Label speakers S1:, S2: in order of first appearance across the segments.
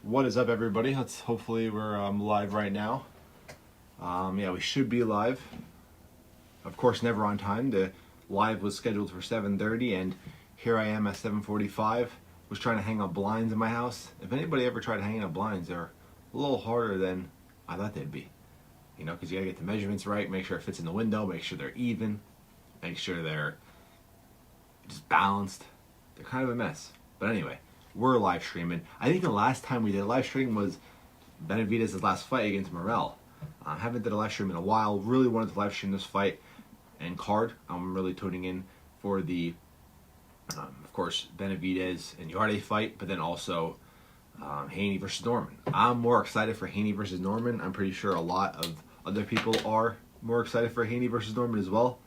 S1: What is up, everybody? Hopefully we're live right now. Yeah, we should be live. Of course, never on time. The live was scheduled for 7:30, and here I am at 7:45. Was trying to hang up blinds in my house. If anybody ever tried to hang up blinds, they're a little harder than I thought they'd be. You know, because you gotta get the measurements right, make sure it fits in the window, make sure they're even, make sure they're just balanced. They're kind of a mess. But anyway, we're live streaming. I think the last time we did a live stream was Benavidez' last fight against Morrell. I haven't did a live stream in a while. Really wanted to live stream this fight and card. I'm really tuning in for the, of course, Benavidez and Yarde fight, but then also Haney versus Norman. I'm more excited for Haney versus Norman. I'm pretty sure a lot of other people are more excited for Haney versus Norman as well.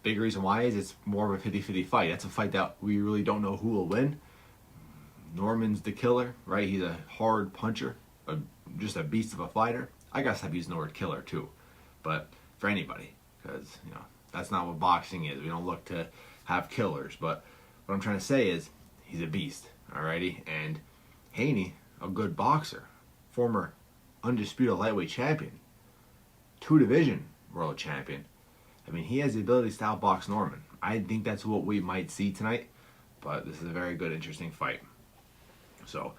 S1: Big reason why is it's more of a 50-50 fight. That's a fight that we really don't know who will win. Norman's the killer, right? He's a hard puncher, just a beast of a fighter. I guess I've used the word killer too, but for anybody, because you know that's not what boxing is. We don't look to have killers, but what I'm trying to say is he's a beast, alrighty. And Haney, a good boxer, former undisputed lightweight champion, 2-division world champion. I mean, he has the ability to outbox Norman. I think that's what we might see tonight, but this is a very good, interesting fight. So,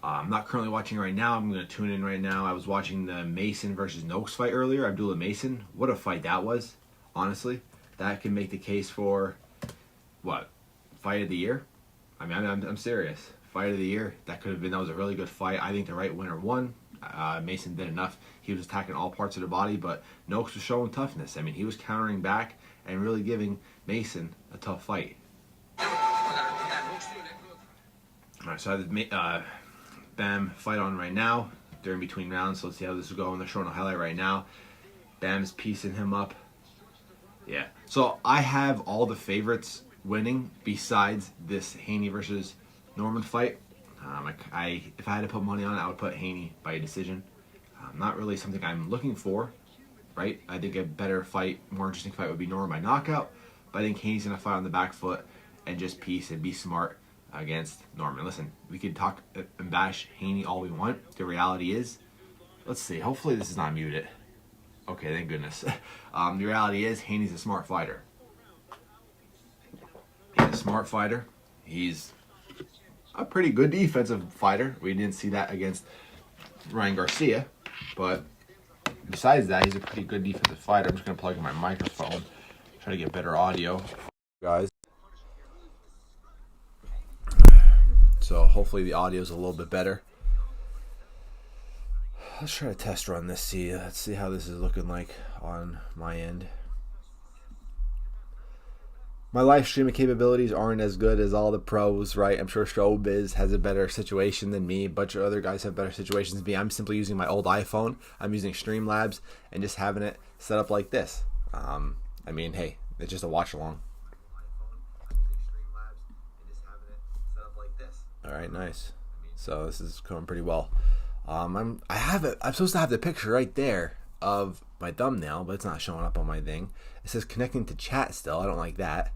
S1: I'm not currently watching right now. I'm going to tune in right now. I was watching the Mason versus Noakes fight earlier. Abdullah Mason. What a fight that was, honestly. That can make the case for, what, fight of the year? I mean, I'm serious. Fight of the year. That was a really good fight. I think the right winner won. Mason did enough. He was attacking all parts of the body, but Noakes was showing toughness. I mean, he was countering back and really giving Mason a tough fight. All right, so I have the Bam fight on right now. They're in between rounds, so let's see how this is going. They're showing a highlight right now. Bam's piecing him up. Yeah. So I have all the favorites winning besides this Haney versus Norman fight. If I had to put money on it, I would put Haney by a decision. Not really something I'm looking for, right? I think a better fight, more interesting fight would be Norman by knockout. But I think Haney's going to fight on the back foot and just piece and be smart against Norman. Listen, we can talk and bash Haney all we want. The reality is, let's see, hopefully this is not muted. Okay, thank goodness. The reality is Haney's a smart fighter. He's a smart fighter. He's a pretty good defensive fighter. We didn't see that against Ryan Garcia, but besides that, he's a pretty good defensive fighter. I'm just going to plug in my microphone, try to get better audio, guys. So hopefully the audio is a little bit better. Let's try to test run this. Let's see how this is looking like on my end. My live streaming capabilities aren't as good as all the pros, right? I'm sure Showbiz has a better situation than me. A bunch of other guys have better situations than me. I'm simply using my old iPhone. I'm using Streamlabs and just having it set up like this. I mean, hey, it's just a watch along. All right, nice. So this is going pretty well. I'm supposed to have the picture right there of my thumbnail, but it's not showing up on my thing. It says connecting to chat still. I don't like that.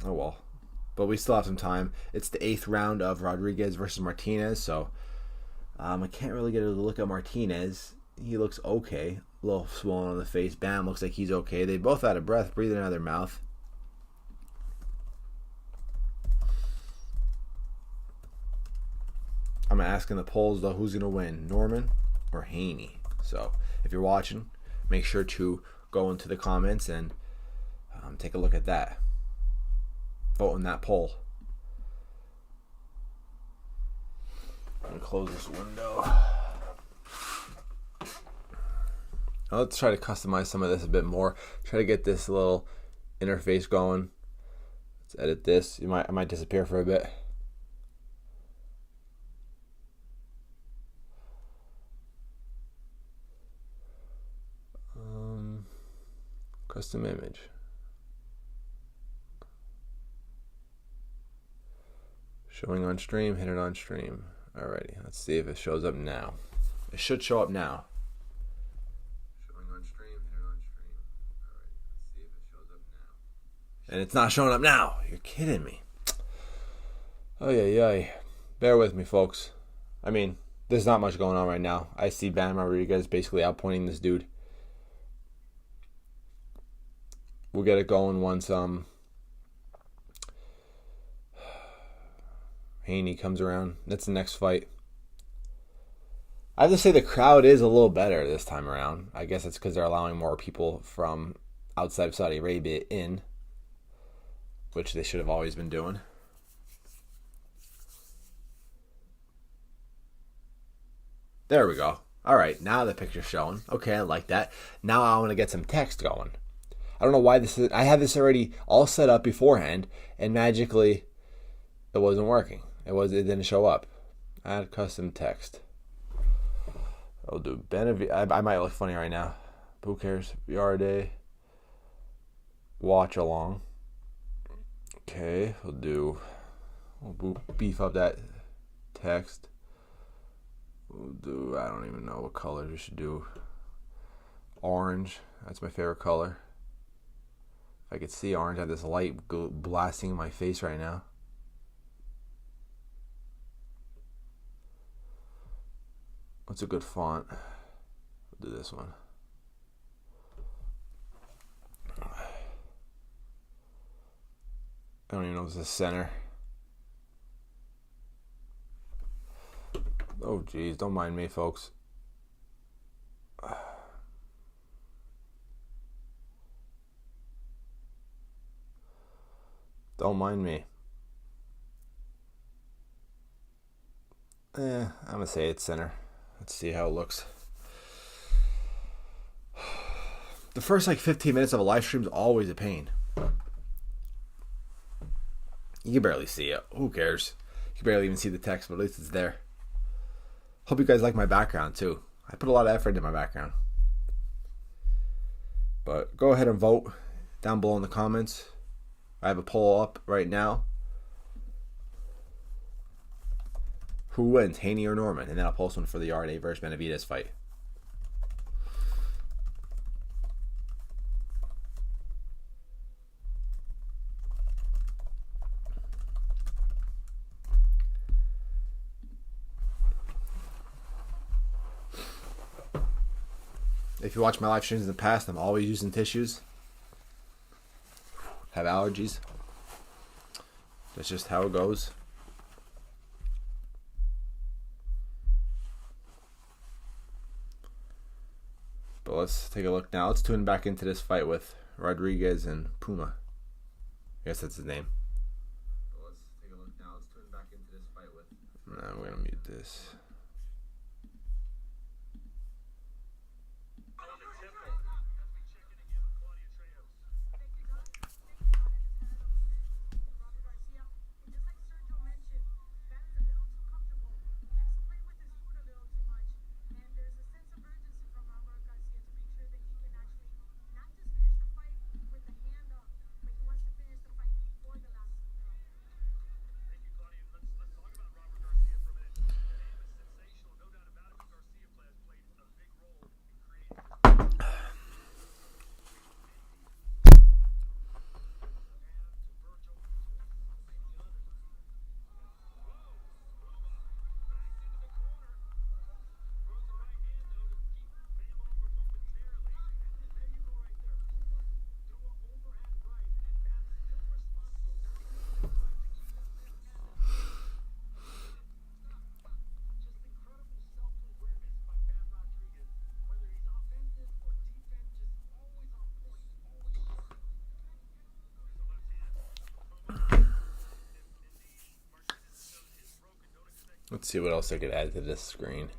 S1: Oh well. But we still have some time. It's the 8th round of Rodriguez versus Martinez, so I can't really get a look at Martinez. He looks okay. A little swollen on the face. Bam looks like he's okay. They both out of breath, breathing out of their mouth. I'm asking the polls, though, who's going to win, Norman or Haney? So if you're watching, make sure to go into the comments and take a look at that. Vote in that poll. I'm going to close this window. Now let's try to customize some of this a bit more. Try to get this little interface going. Let's edit this. I might disappear for a bit. Custom image. Showing on stream, hit it on stream. Alrighty, let's see if it shows up now. It should show up now. Showing on stream, hit it on stream. Alright, let's see if it shows up now. And it's not showing up now. You're kidding me. Oh, yeah. Bear with me, folks. I mean, there's not much going on right now. I see Bam Rodriguez basically outpointing this dude. We'll get it going once Haney comes around. That's the next fight. I have to say the crowd is a little better this time around. I guess it's because they're allowing more people from outside of Saudi Arabia in, which they should have always been doing. There we go. All right, now the picture's showing. Okay, I like that. Now I want to get some text going. I don't know why this is. I had this already all set up beforehand, and magically, it wasn't working. It didn't show up. Add custom text. I'll do I might look funny right now. Who cares? VR day. Watch along. Okay, we'll beef up that text. We'll do, I don't even know what colors we should do. Orange. That's my favorite color. If I could see orange, I have this light blasting in my face right now. What's a good font? We'll do this one. I don't even know if it's the center. Oh, geez. Don't mind me, folks. Don't mind me. I'm going to say it's center. Let's see how it looks. The first 15 minutes of a live stream is always a pain. You can barely see it. Who cares? You can barely even see the text, but at least it's there. Hope you guys like my background too. I put a lot of effort into my background. But go ahead and vote down below in the comments. I have a poll up right now. Who wins, Haney or Norman? And then I'll post one for the RDA versus Benavidez fight. If you watch my live streams in the past, I'm always using tissues. Have allergies. That's just how it goes. But let's take a look now. Let's tune back into this fight with Rodriguez and Puma. I guess that's his name. But let's take a look now. Let's tune back into this fight with. Nah, we're gonna mute this. Let's see what else I could add to this screen.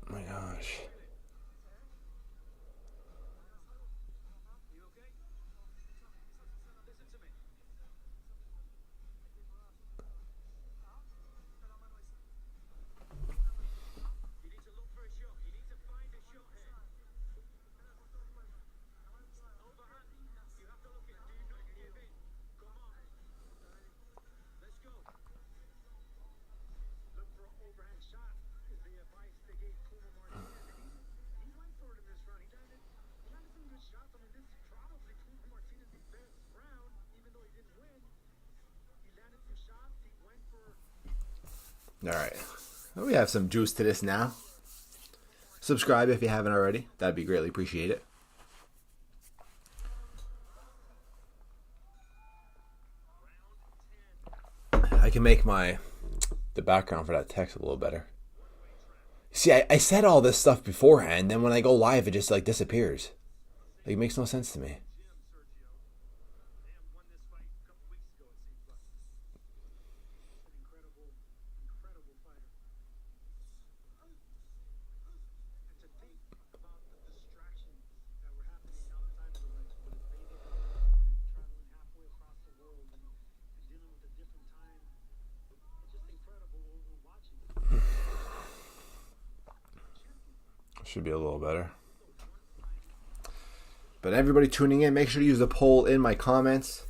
S1: Oh my gosh. All right. We have some juice to this now. Subscribe if you haven't already. That'd be greatly appreciated. I can make the background for that text a little better. See, I said all this stuff beforehand, then when I go live, it just like disappears. Like, it makes no sense to me. Should be a little better. But everybody tuning in, make sure to use the poll in my comments.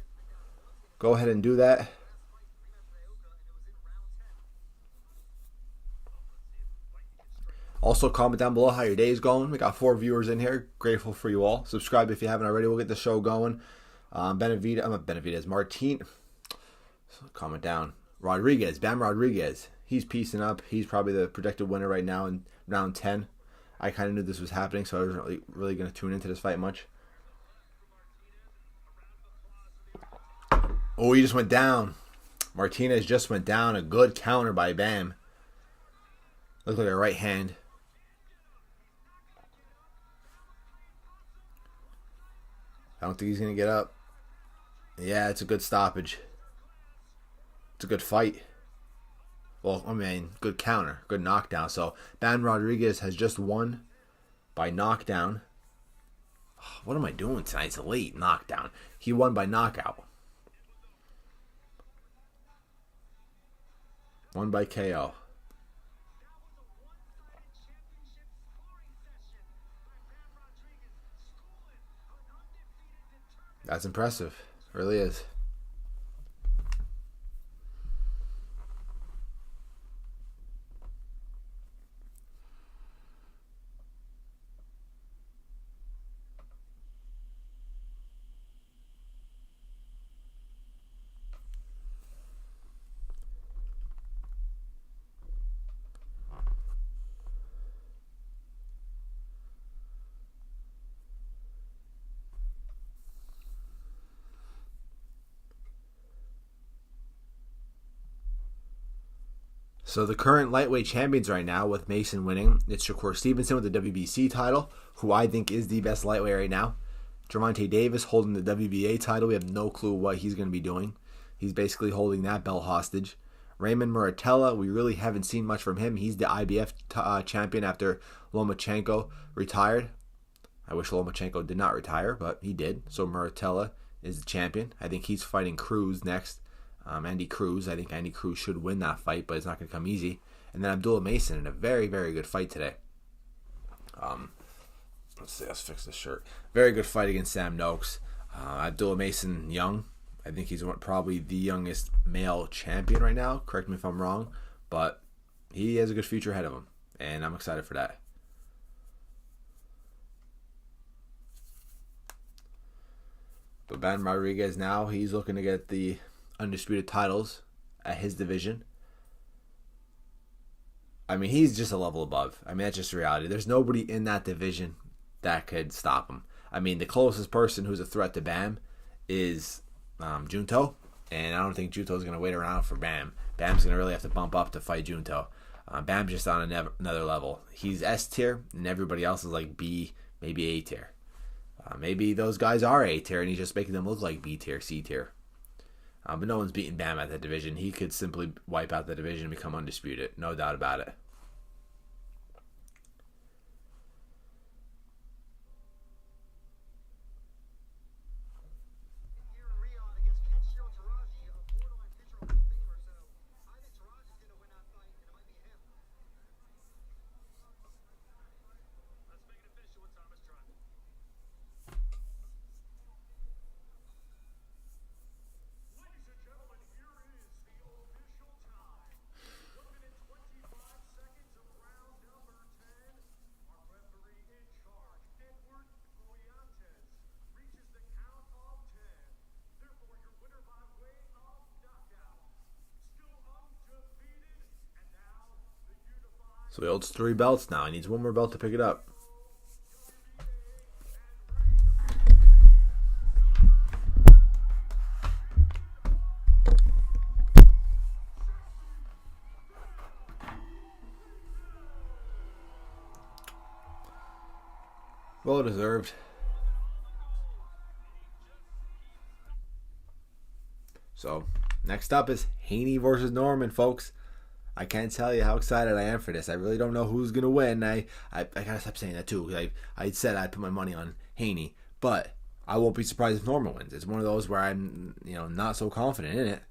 S1: Go ahead and do that. Also, comment down below how your day is going. We got 4 viewers in here. Grateful for you all. Subscribe if you haven't already. We'll get the show going. Benavidez. Martin. Comment down. Rodriguez. Bam Rodriguez. He's piecing up. He's probably the projected winner right now in round 10. I kind of knew this was happening, so I wasn't really going to tune into this fight much. Oh, he just went down. Martinez just went down. A good counter by Bam. Looked like a right hand. I don't think he's going to get up. Yeah, it's a good stoppage. It's a good fight. Well, I mean, good counter, good knockdown. So, Bam Rodriguez has just won by knockdown. What am I doing tonight? It's a late knockdown. He won by knockout. Won by KO. That's impressive. It really is. So the current lightweight champions right now, with Mason winning, it's Shakur Stevenson with the WBC title, who I think is the best lightweight right now. Gervonta Davis holding the WBA title. We have no clue what he's going to be doing. He's basically holding that belt hostage. Raymond Muratella, we really haven't seen much from him. He's the IBF champion after Lomachenko retired. I wish Lomachenko did not retire, but he did. So Muratella is the champion. I think he's fighting Cruz next. Andy Cruz. I think Andy Cruz should win that fight, but it's not going to come easy. And then Abdullah Mason in a very, very good fight today. Let's fix this shirt. Very good fight against Sam Noakes. Abdullah Mason, young. I think he's probably the youngest male champion right now. Correct me if I'm wrong, but he has a good future ahead of him, and I'm excited for that. But Ben Rodriguez now, he's looking to get the undisputed titles at his division. I mean, he's just a level above. I mean, that's just reality. There's nobody in that division that could stop him. I mean, the closest person who's a threat to Bam is Junto, and I don't think Junto's going to wait around for Bam. Bam's going to really have to bump up to fight Junto. Bam's just on another level. He's S tier, and everybody else is like B, maybe A tier. Maybe those guys are A tier, and he's just making them look like B tier, C tier. But no one's beating Bam at that division. He could simply wipe out the division and become undisputed. No doubt about it. So he holds 3 belts now. He needs 1 more belt to pick it up. Well deserved. So, next up is Haney versus Norman, folks. I can't tell you how excited I am for this. I really don't know who's going to win. I gotta stop saying that too. I said I'd put my money on Haney, but I won't be surprised if Norman wins. It's one of those where I'm, not so confident in it.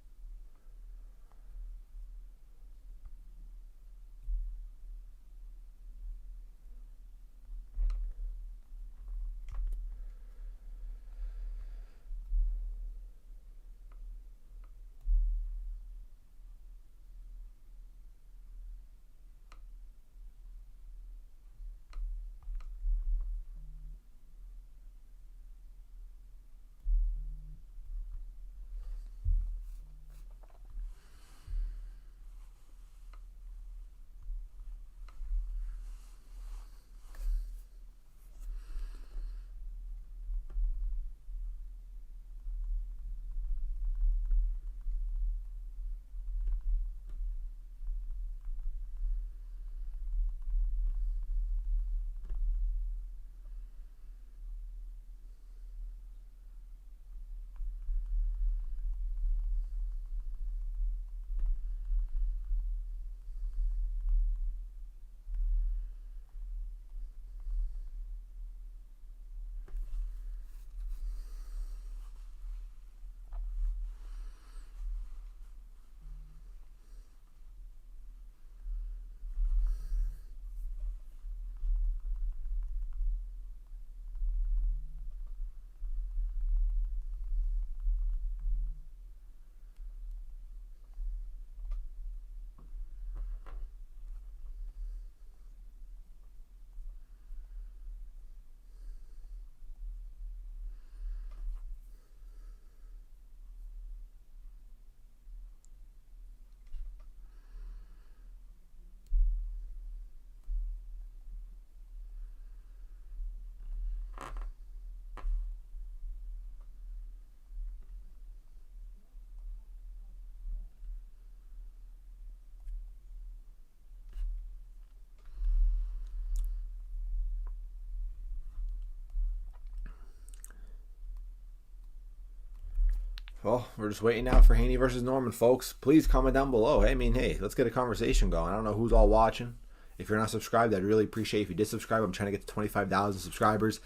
S1: Well, we're just waiting now for Haney versus Norman, folks. Please comment down below. Hey, let's get a conversation going. I don't know who's all watching. If you're not subscribed, I'd really appreciate if you did subscribe. I'm trying to get to 25,000 subscribers.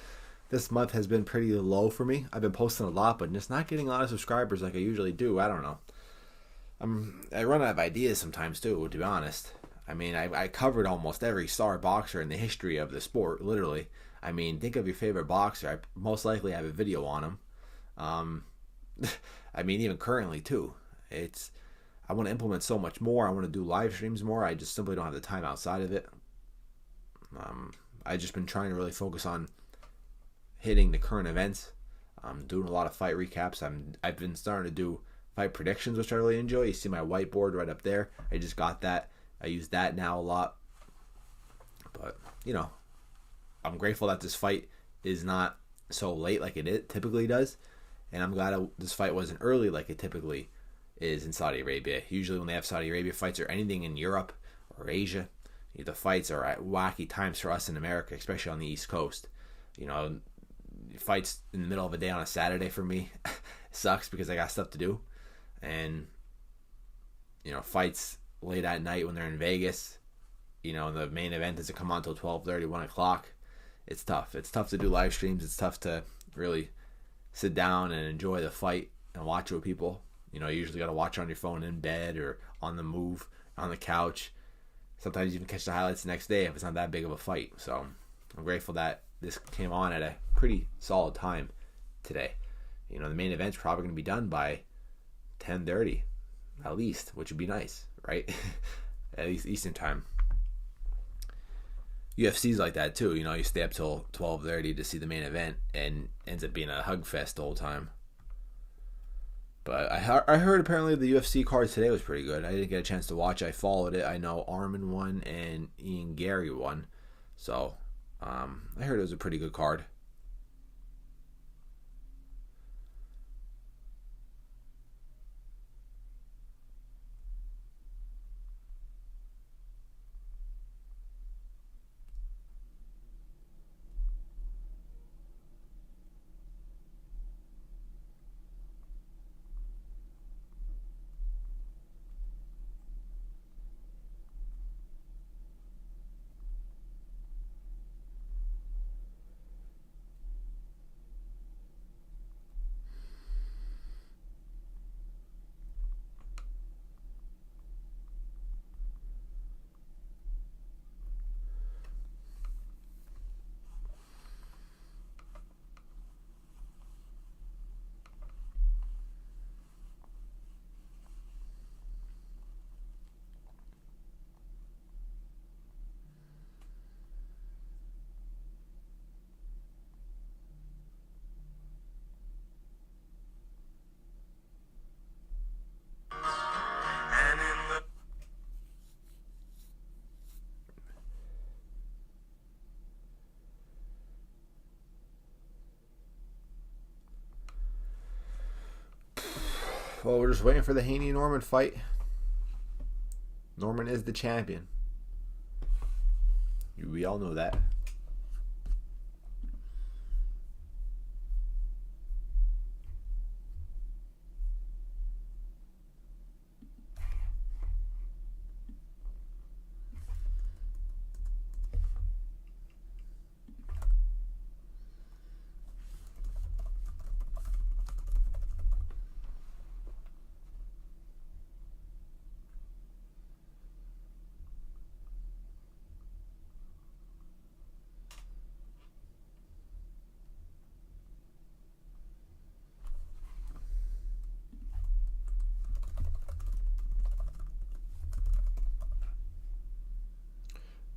S1: This month has been pretty low for me. I've been posting a lot, but just not getting a lot of subscribers like I usually do. I don't know. I run out of ideas sometimes too, to be honest. I covered almost every star boxer in the history of the sport, literally. Think of your favorite boxer. I most likely have a video on him. Even currently too. I want to implement so much more. I want to do live streams more. I just simply don't have the time outside of it. I've just been trying to really focus on hitting the current events. I'm doing a lot of fight recaps. I've been starting to do fight predictions, which I really enjoy. You see my whiteboard right up there. I just got that. I use that now a lot. But, I'm grateful that this fight is not so late like it typically does. And I'm glad this fight wasn't early like it typically is in Saudi Arabia. Usually when they have Saudi Arabia fights or anything in Europe or Asia, the fights are at wacky times for us in America, especially on the East Coast. Fights in the middle of a day on a Saturday for me sucks because I got stuff to do. And, fights late at night when they're in Vegas, and the main event doesn't come on until 12:30, 1 o'clock. It's tough. It's tough to do live streams. It's tough to really sit down and enjoy the fight and watch it with people. You usually got to watch on your phone in bed or on the move, on the couch. Sometimes you can catch the highlights the next day if it's not that big of a fight. So I'm grateful that this came on at a pretty solid time today. The main event's probably going to be done by 10:30 at least, which would be nice, right? At least Eastern time. UFC's like that too. You stay up till 12:30 to see the main event and ends up being a hug fest the whole time.
S2: But I heard apparently the UFC card today was pretty good. I didn't get a chance to watch. I followed it. I know Armin won and Ian Gary won. So I heard it was a pretty good card. Well, we're just waiting for the Haney Norman fight. Norman is the champion. We all know that.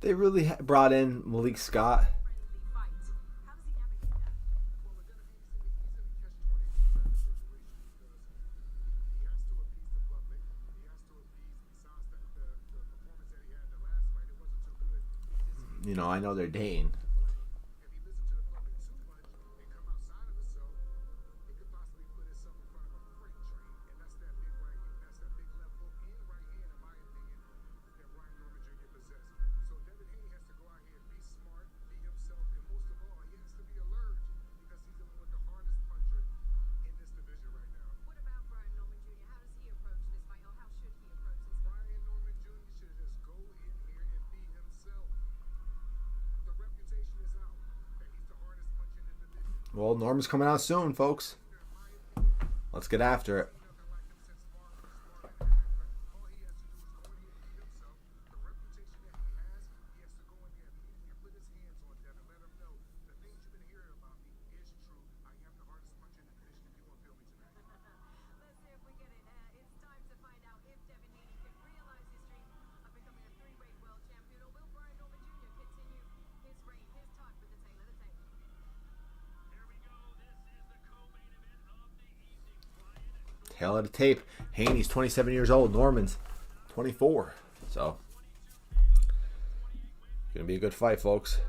S2: They really brought in Malik Scott. You know, I know they're dating. Well, Norman's coming out soon, folks. Let's get after it. Tail of the tape. Haney's 27 years old. Norman's 24. So, gonna be a good fight, folks.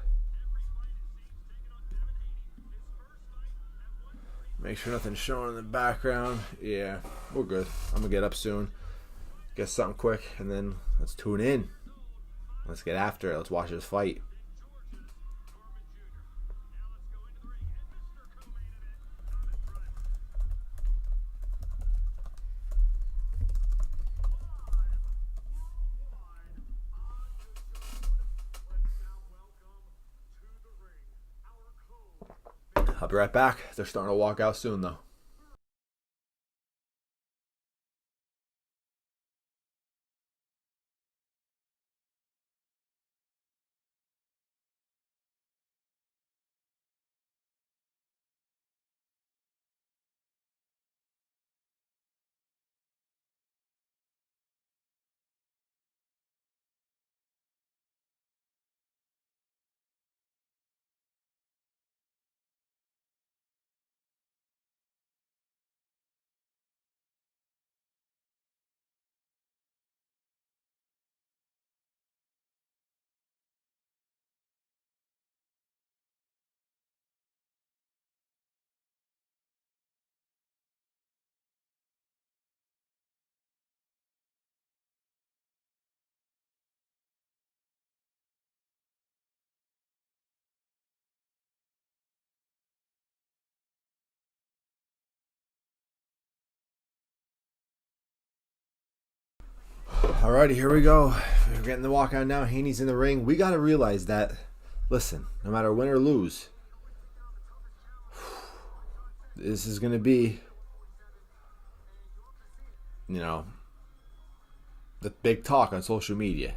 S2: Make sure nothing's showing in the background. Yeah, we're good. I'm gonna get up soon. Get something quick, and then let's tune in. Let's get after it. Let's watch this fight. I'll be right back. They're starting to walk out soon, though. Alrighty, here we go. We're getting the walkout now. Haney's in the ring. We got to realize that, listen, no matter win or lose, this is going to be, you know, the big talk on social media.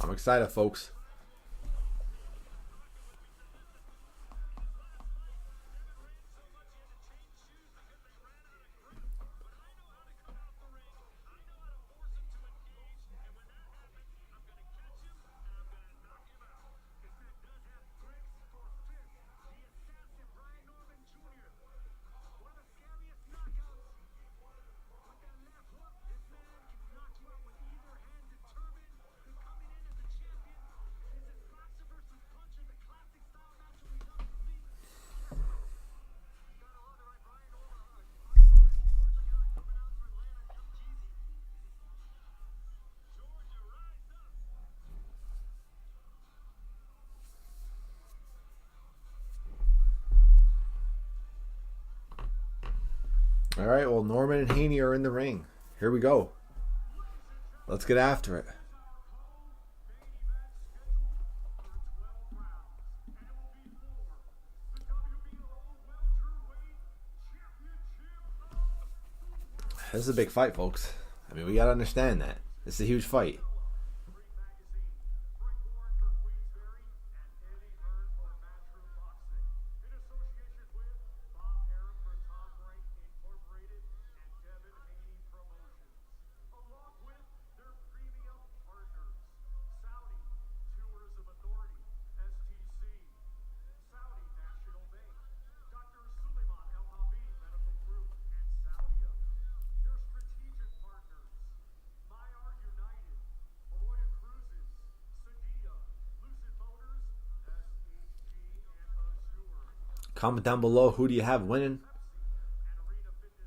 S2: I'm excited, folks. All right, well, Norman and Haney are in the ring. Here we go. Let's get after it. This is a big fight, folks. I mean, we got to understand that. This is a huge fight. Comment down below, who do you have winning?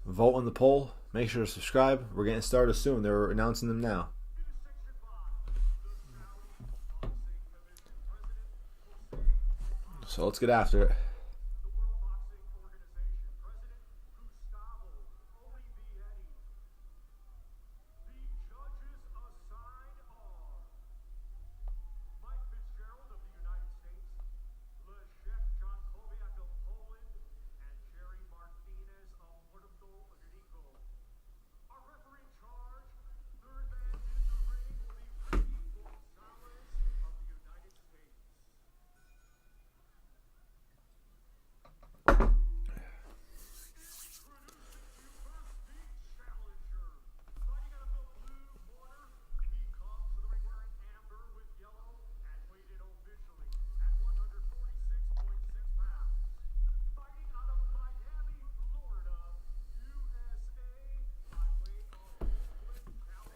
S2: Vote on the poll. Make sure to subscribe. We're getting started soon. They're announcing them now. So let's get after it.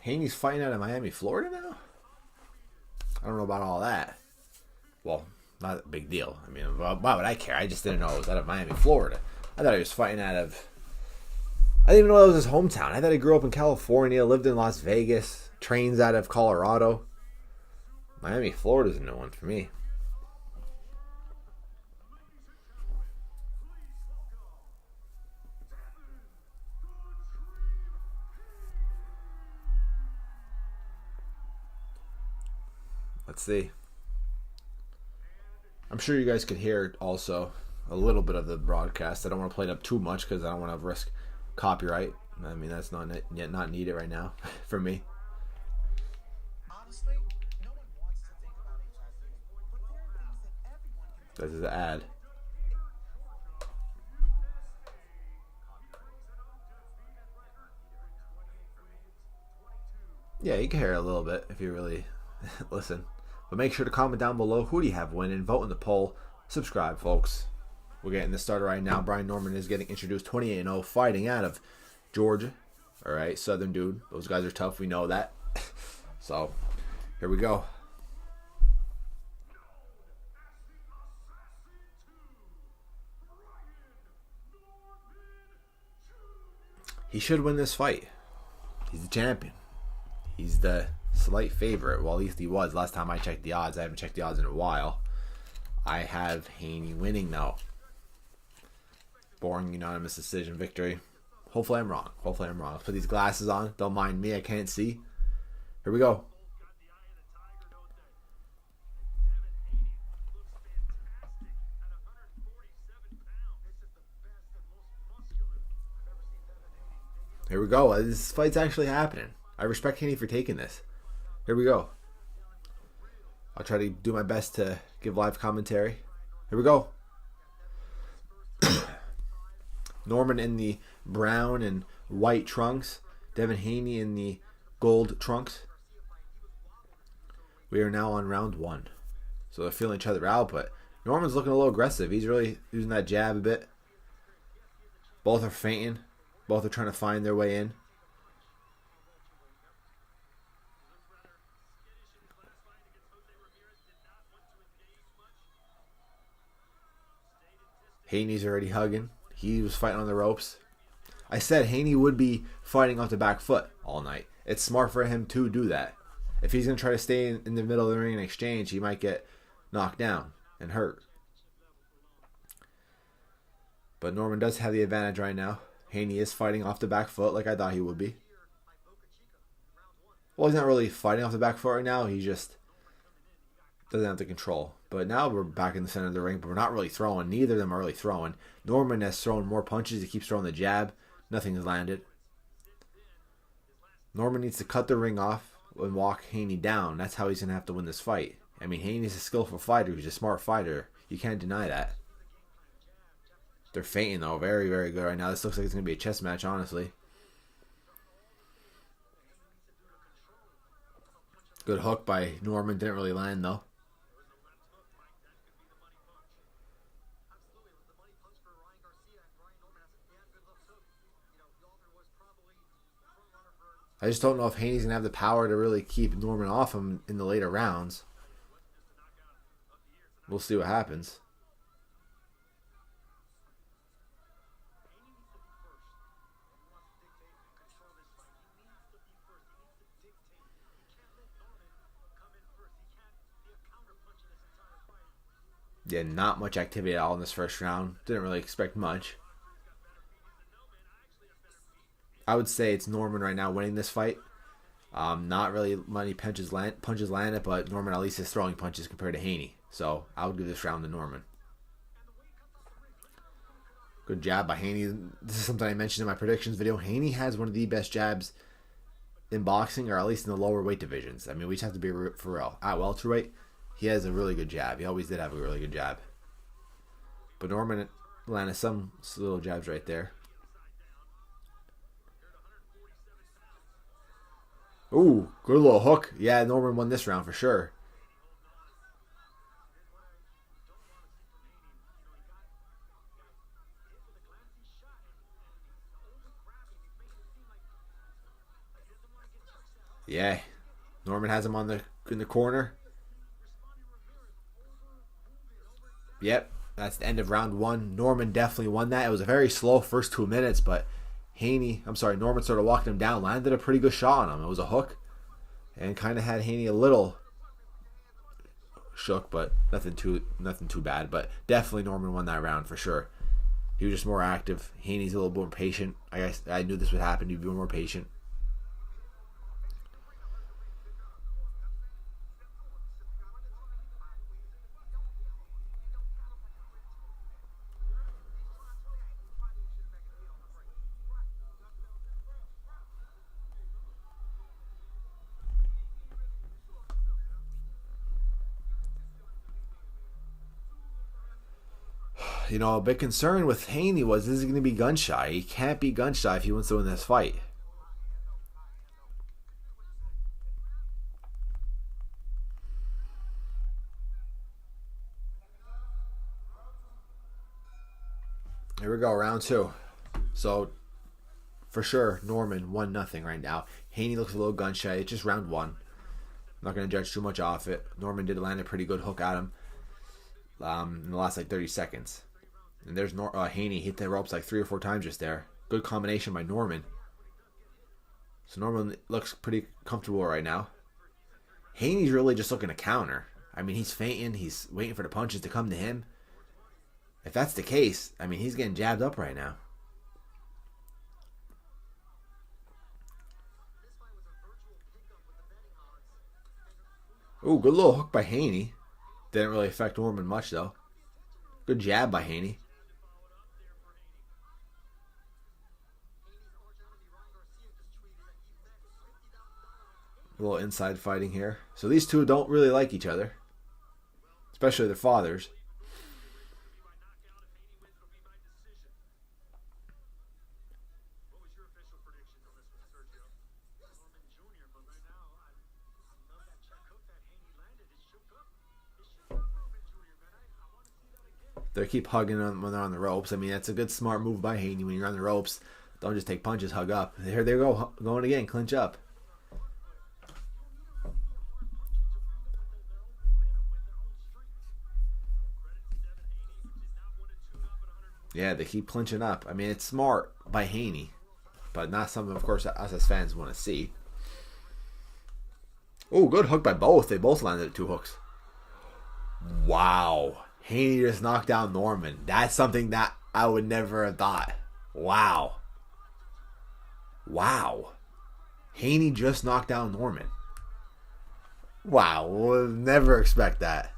S2: Haney's fighting out of Miami, Florida now? I don't know about all that. Well, not a big deal. I mean, why would I care? I just didn't know it was out of Miami, Florida. I thought he was fighting out of... I didn't even know that was his hometown. I thought he grew up in California, lived in Las Vegas, trains out of Colorado. Miami, Florida's a new one for me. Let's see. I'm sure you guys could hear also a little bit of the broadcast. I don't want to play it up too much because I don't want to risk copyright. I mean, that's not needed right now for me.
S3: Honestly, no one wants to think about HIV, but there are things that everyone can do.
S2: This is an ad. Yeah, you can hear it a little bit if you really listen. But make sure to comment down below, who do you have winning? Vote in the poll. Subscribe, folks. We're getting this started right now. Brian Norman is getting introduced, 28-0, fighting out of Georgia. All right, Southern dude. Those guys are tough. We know that. So, here we go. He should win this fight. He's the champion. He's the slight favorite. Well, at least he was. Last time I checked the odds. I haven't checked the odds in a while. I have Haney winning now. Boring unanimous decision victory. Hopefully I'm wrong. Hopefully I'm wrong. Let's put these glasses on. Don't mind me. I can't see. Here we go. Here we go. This fight's actually happening. I respect Haney for taking this. Here we go. I'll try to do my best to give live commentary. Here we go. Norman in the brown and white trunks. Devin Haney in the gold trunks. We are now on round 1. So they're feeling each other out, but Norman's looking a little aggressive. He's really using that jab a bit. Both are feinting. Both are trying to find their way in. Haney's already hugging. He was fighting on the ropes. I said Haney would be fighting off the back foot all night. It's smart for him to do that. If he's going to try to stay in the middle of the ring and exchange, he might get knocked down and hurt. But Norman does have the advantage right now. Haney is fighting off the back foot like I thought he would be. Well, he's not really fighting off the back foot right now. He just doesn't have the control. But now we're back in the center of the ring, but we're not really throwing. Neither of them are really throwing. Norman has thrown more punches. He keeps throwing the jab. Nothing has landed. Norman needs to cut the ring off and walk Haney down. That's how he's going to have to win this fight. I mean, Haney's a skillful fighter. He's a smart fighter. You can't deny that. They're feinting, though. Very, very good right now. This looks like it's going to be a chess match, honestly. Good hook by Norman. Didn't really land, though. I just don't know if Haney's going to have the power to really keep Norman off him in the later rounds. We'll see what happens. Yeah, not much activity at all in this first round. Didn't really expect much. I would say it's Norman right now winning this fight. Not really many punches landed, but Norman at least is throwing punches compared to Haney. So I would give this round to Norman. Good jab by Haney. This is something I mentioned in my predictions video. Haney has one of the best jabs in boxing, or at least in the lower weight divisions. I mean, we just have to be for real. At welterweight, he has a really good jab. He always did have a really good jab. But Norman landed some little jabs right there. Ooh, good little hook. Yeah, Norman won this round for sure. Yeah, Norman has him in the corner. Yep, that's the end of round 1. Norman definitely won that. It was a very slow first 2 minutes, but Norman sort of walked him down, landed a pretty good shot on him. It was a hook, and kind of had Haney a little shook, but nothing too bad. But definitely Norman won that round for sure. He was just more active. Haney's a little more patient. I knew this would happen. He'd be more patient. You know, a big concern with Haney was, is he going to be gun shy? He can't be gun shy if he wants to win this fight. Here we go, round 2. So, for sure Norman 1-0 right now. Haney looks a little gun shy. It's just round one. I'm not going to judge too much off it. Norman did land a pretty good hook at him in the last like 30 seconds. And there's Haney hit the ropes like 3 or 4 times just there. Good combination by Norman. So Norman looks pretty comfortable right now. Haney's really just looking to counter. I mean, he's feinting. He's waiting for the punches to come to him. If that's the case, I mean, he's getting jabbed up right now. Ooh, good little hook by Haney. Didn't really affect Norman much, though. Good jab by Haney. A little inside fighting here. So these two don't really like each other. Especially their fathers. They keep hugging them when they're on the ropes. I mean, that's a good, smart move by Haney. When you're on the ropes, don't just take punches, hug up. Here they go, going again, clinch up. Yeah, they keep clinching up. I mean, it's smart by Haney, but not something, of course, us as fans want to see. Oh, good hook by both. They both landed 2 hooks. Wow. Haney just knocked down Norman. That's something that I would never have thought. Wow. Wow. Haney just knocked down Norman. Wow. We'll never expect that.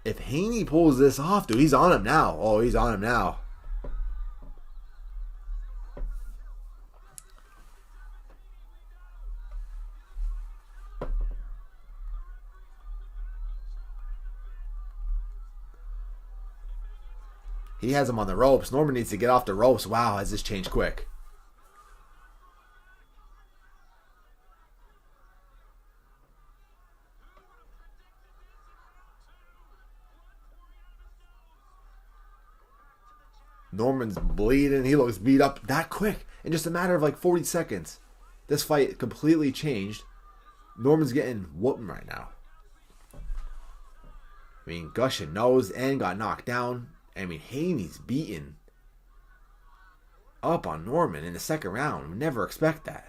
S2: If Haney pulls this off, dude, he's on him now. Oh, he's on him now. He has him on the ropes. Norman needs to get off the ropes. Wow, has this changed quick. Norman's bleeding. He looks beat up that quick. In just a matter of like 40 seconds. This fight completely changed. Norman's getting whooping right now. I mean, gushing nose and got knocked down. I mean, Haney's beaten up on Norman in the second round. We never expect that.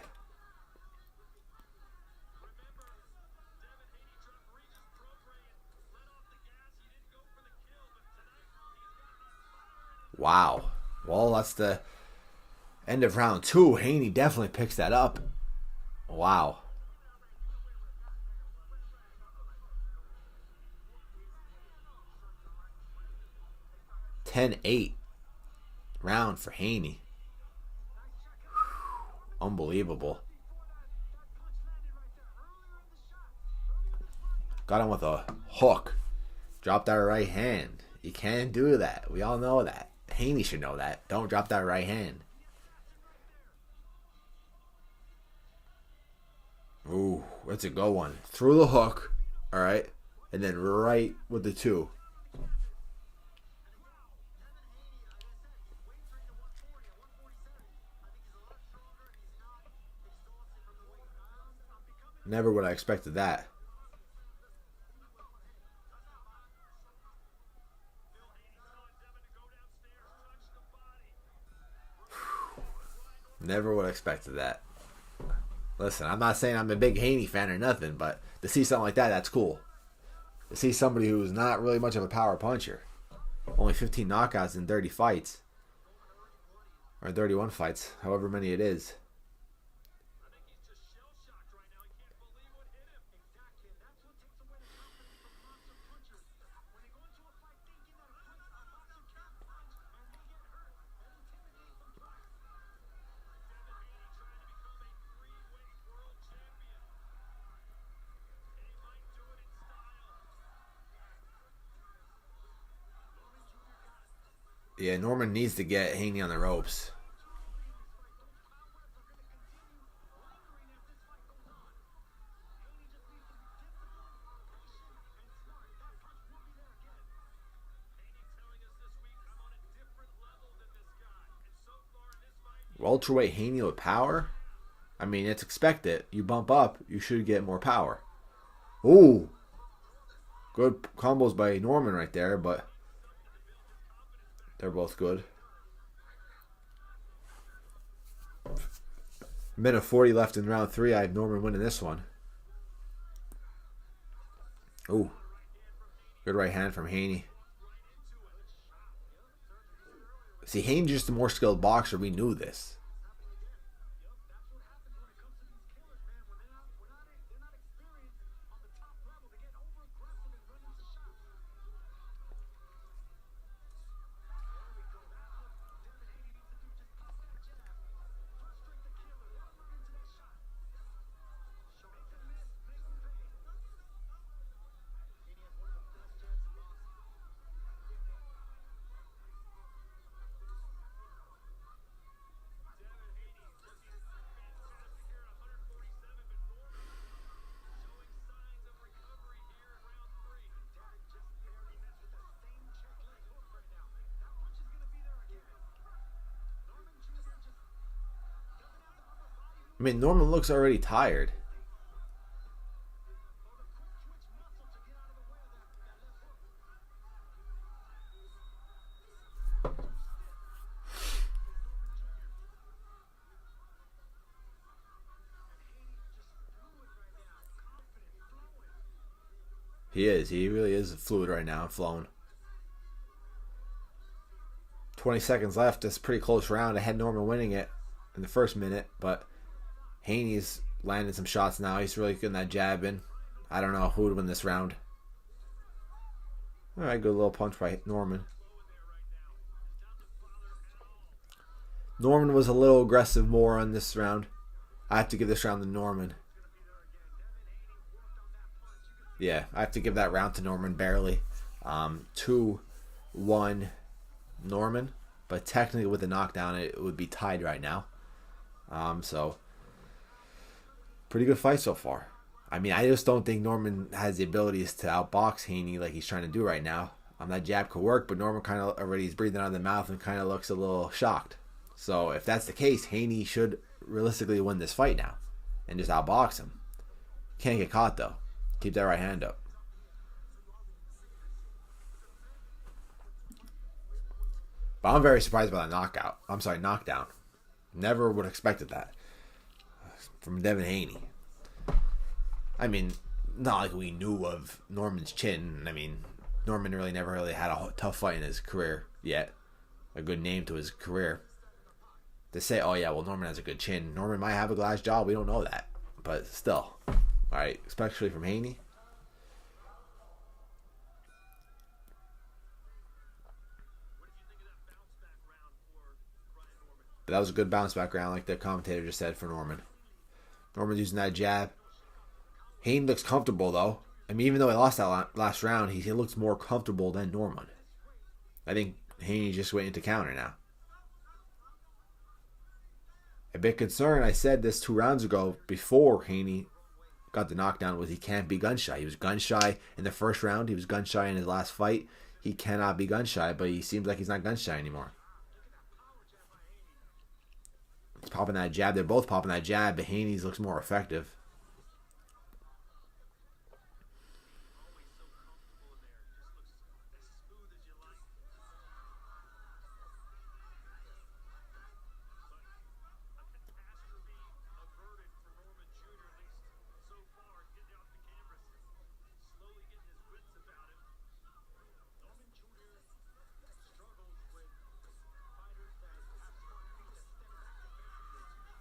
S2: Wow. Well, that's the end of round 2. Haney definitely picks that up. Wow. (10-8) round for Haney. Unbelievable. Got him with a hook. Dropped that right hand. You can't do that. We all know that. Haney should know that. Don't drop that right hand. Ooh, that's a good one. Through the hook. Alright. And then right with the 2. Never would I expected that. Never would have expected that. Listen, I'm not saying I'm a big Haney fan or nothing, but to see something like that, that's cool. To see somebody who's not really much of a power puncher. Only 15 knockouts in 30 fights. Or 31 fights, however many it is. Yeah, Norman needs to get Haney on the ropes. Welterweight Haney with power? I mean, it's expected. You bump up, you should get more power. Ooh. Good combos by Norman right there, but they're both good. Minute 40 left in round 3. I have Norman winning this one. Ooh. Good right hand from Haney. See, Haney's just a more skilled boxer. We knew this. I mean, Norman looks already tired. He is. He really is fluid right now, flowing. 20 seconds left. It's a pretty close round. I had Norman winning it in the first minute, but Haney's landing some shots now. He's really good in that jabbing. I don't know who would win this round. All right, good little punch by Norman. Norman was a little aggressive more on this round. I have to give this round to Norman. Yeah, I have to give that round to Norman barely. 2-1 Norman, but technically with the knockdown it would be tied right now. So pretty good fight so far. I mean, I just don't think Norman has the abilities to outbox Haney like he's trying to do right now. That jab could work, but Norman kind of already is breathing out of the mouth and kind of looks a little shocked. So if that's the case, Haney should realistically win this fight now and just outbox him. Can't get caught though. Keep that right hand up. But I'm very surprised by that knockdown. Never would have expected that from Devin Haney. I mean, not like we knew of Norman's chin. I mean, Norman never really had a tough fight in his career yet. A good name to his career. To say, oh yeah, well, Norman has a good chin. Norman might have a glass jaw. We don't know that. But still. All right, especially from Haney. But that was a good bounce back round, like the commentator just said, for Norman. Norman's using that jab. Haney looks comfortable, though. I mean, even though he lost that last round, he looks more comfortable than Norman. I think Haney's just waiting to counter now. A bit concerned, I said this 2 rounds ago, before Haney got the knockdown, was he can't be gun shy. He was gun shy in the first round. He was gun shy in his last fight. He cannot be gun shy, but he seems like he's not gun shy anymore. He's popping that jab. They're both popping that jab, but Haney's looks more effective.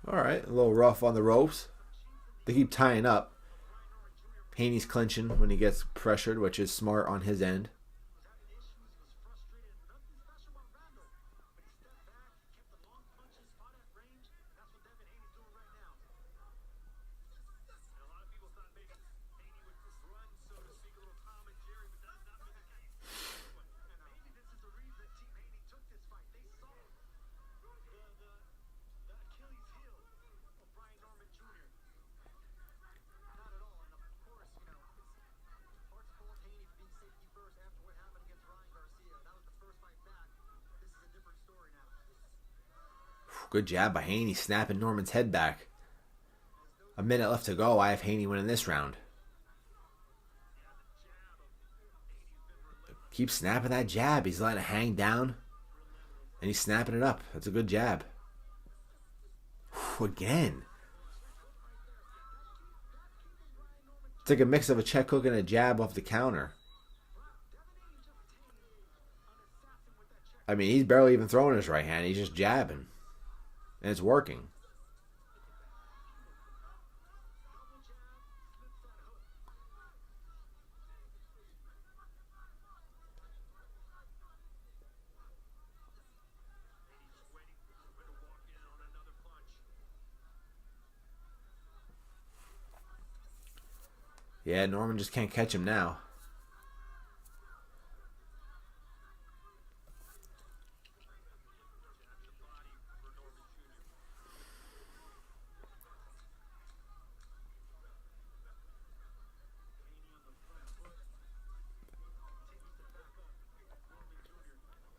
S2: All right, a little rough on the ropes. They keep tying up. Haney's clinching when he gets pressured, which is smart on his end. Good jab by Haney, snapping Norman's head back. A minute left to go. I have Haney winning this round. Keep snapping that jab. He's letting it hang down. And he's snapping it up. That's a good jab. Again. It's like a mix of a check hook and a jab off the counter. I mean, he's barely even throwing his right hand. He's just jabbing. And it's working. Yeah, Norman just can't catch him now.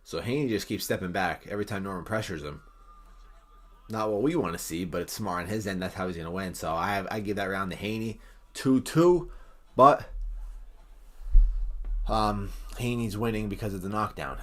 S2: So Haney just keeps stepping back every time Norman pressures him. Not what we want to see, but it's smart on his end. That's how he's going to win. So I give that round to Haney. 2-2. But Haney's winning because of the knockdown.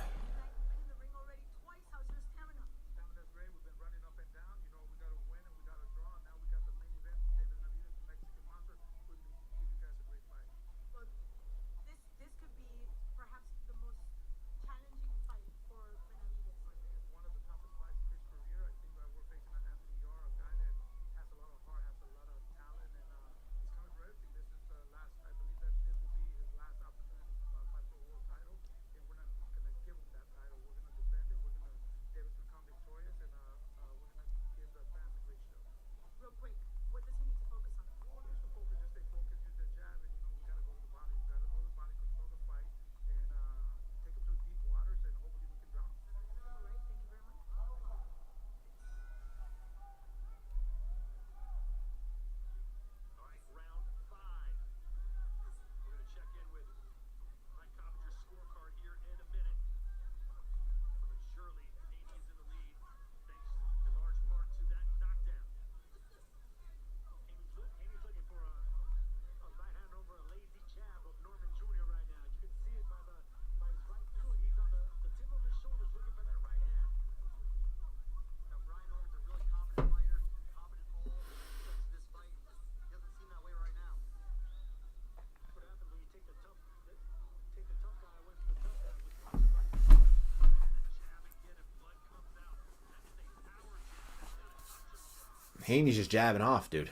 S2: Haney's just jabbing off, dude.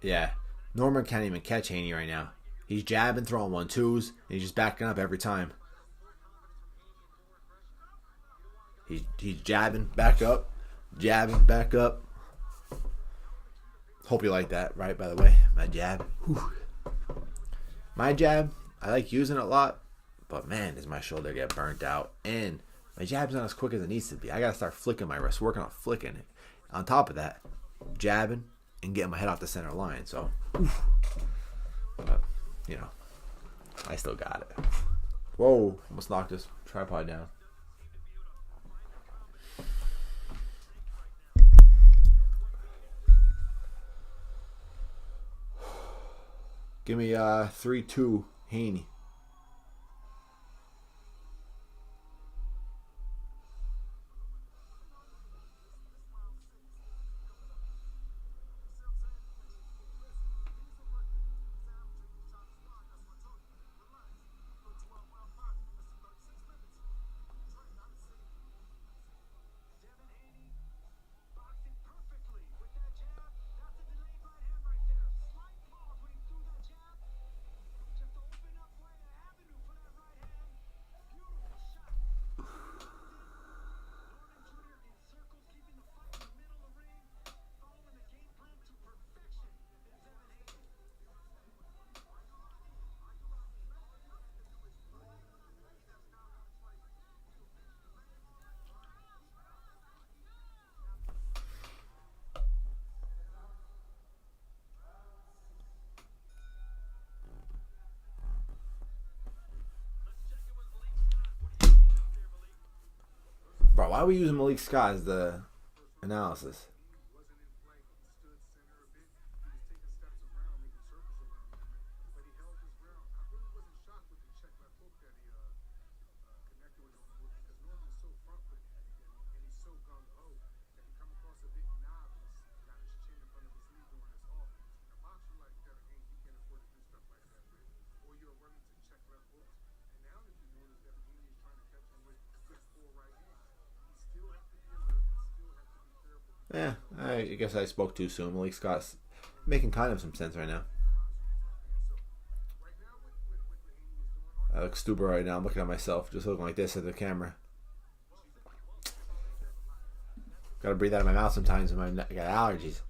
S2: Yeah. Norman can't even catch Haney right now. He's jabbing, throwing 1-2s, and he's just backing up every time. He's jabbing, back up, jabbing, back up. Hope you like that, right, by the way? My jab. Whew. My jab, I like using it a lot, but man, does my shoulder get burnt out. And my jab's not as quick as it needs to be. I got to start flicking my wrist, working on flicking it. On top of that, jabbing and getting my head off the center line. So, but, I still got it. Whoa, almost knocked this tripod down. Give me 3-2 Haney.
S3: Devin Haney boxed it perfectly with that jab. That's a delayed right hand right there. Slight pause when he threw that jab. Just to open up way an avenue for that right hand. Beautiful shot. Norman Jr. in circles, keeping the fight in the middle of the ring, following the game plan to perfection. Is Devin Haney.
S2: Bro, why are we using Malik Scott as the analysis?
S4: Wasn't in flight, stood center a bit. He was taking steps around, making circles around him, but he held his ground. I really wasn't shocked with the check left hook that he connected with him because Norman's so front footed and he's so gung ho that he come across a bit novice, got his chin in front of his knee doing his offense. In a boxer like Devin Haney, you can't afford to do stuff like that with, or you're running to check left hooks. And now that you notice Devin Haney is trying to catch him with good full right hand. Still have to be alert. Still have to be careful.
S2: Yeah, I guess I spoke too soon. Malik Scott's making kind of some sense right now. I look stupid right now. I'm looking at myself, just looking like this at the camera. Gotta breathe out of my mouth sometimes when I got allergies.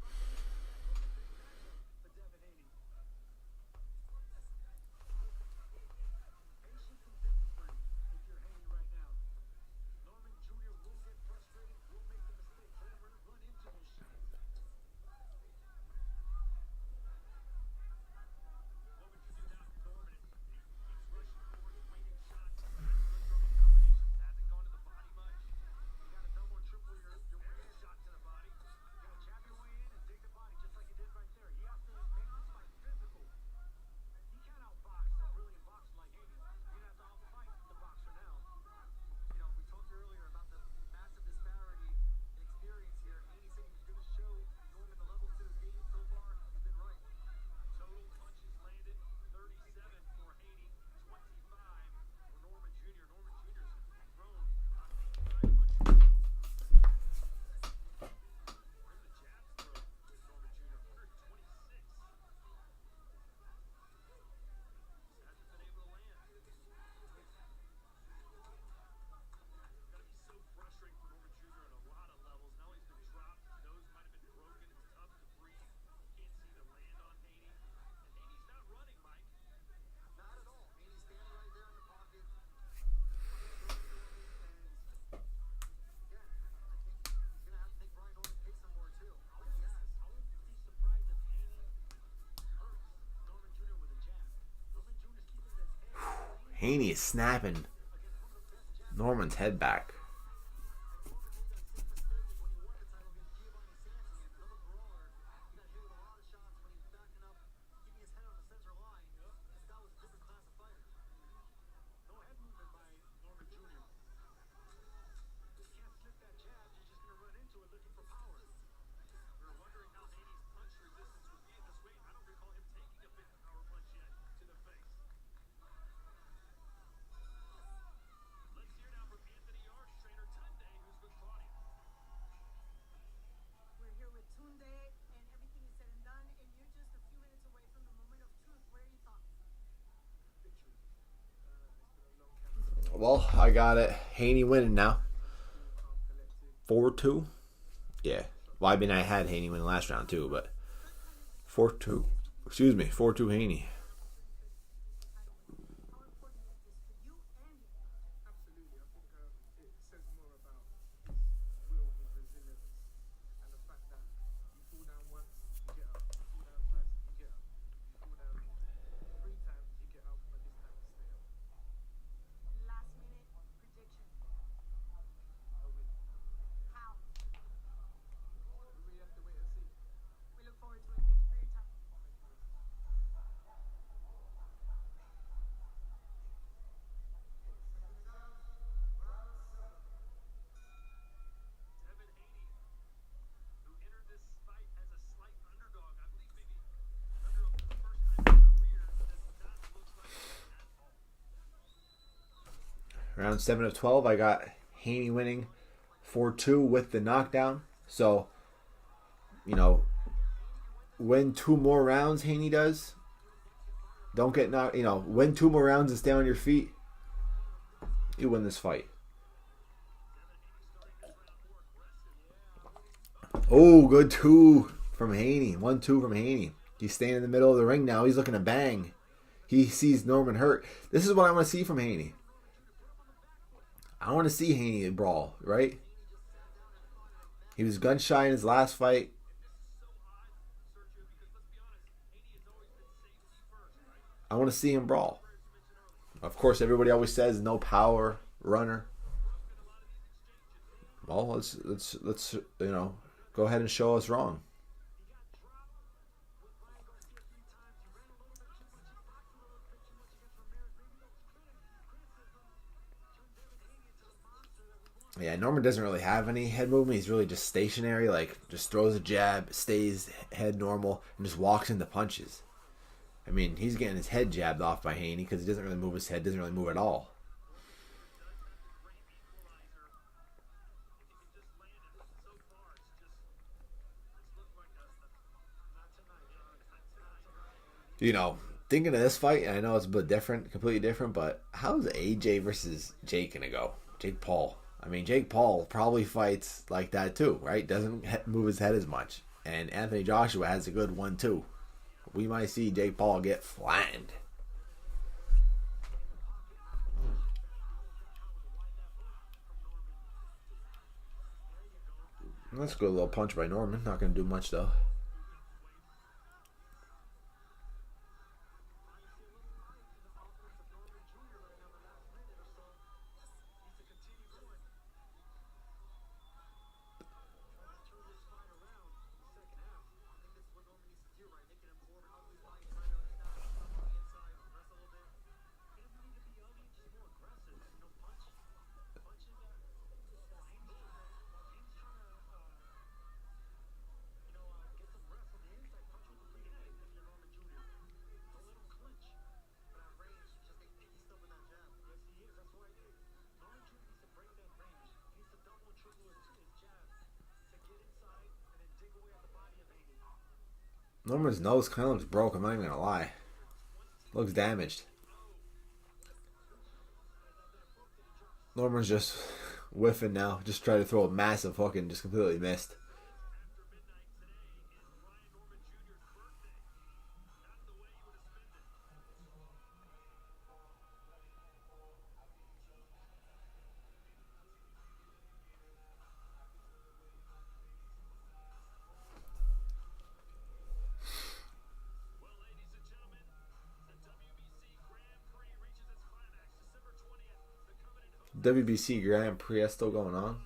S2: Haney is snapping Norman's head back. Well, I got it. Haney winning now. 4-2. Yeah. Well, I mean, I had Haney win the last round too, but 4-2. Excuse me, 4-2 Haney.
S4: Absolutely. I think it says more about will and resilience and the fact
S2: Round 7 of 12, I got Haney winning 4-2 with the knockdown. So, win 2 more rounds, Haney does. Don't get knocked, win 2 more rounds and stay on your feet. You win this fight. Oh, good 2 from Haney. 1-2 from Haney. He's staying in the middle of the ring now. He's looking to bang. He sees Norman hurt. This is what I want to see from Haney. I want to see Haney brawl, right? He was gun shy in his last fight. I want to see him brawl. Of course, everybody always says no power runner. Well, let's go ahead and show us wrong. Yeah, Norman doesn't really have any head movement. He's really just stationary, like just throws a jab, stays head normal, and just walks into punches. I mean, he's getting his head jabbed off by Haney because he doesn't really move his head, doesn't really move at all. Thinking of this fight, and I know it's a bit different, completely different, but how's AJ versus Jake going to go? Jake Paul. I mean, Jake Paul probably fights like that too, right? Doesn't move his head as much. And Anthony Joshua has a good one too. We might see Jake Paul get flattened. That's a good little punch by Norman. Not going to do much though. Norman's nose kind of looks broke, I'm not even going to lie. Looks damaged. Norman's just whiffing now. Just tried to throw a massive hook and just completely missed. WBC Grand Prix is still going on.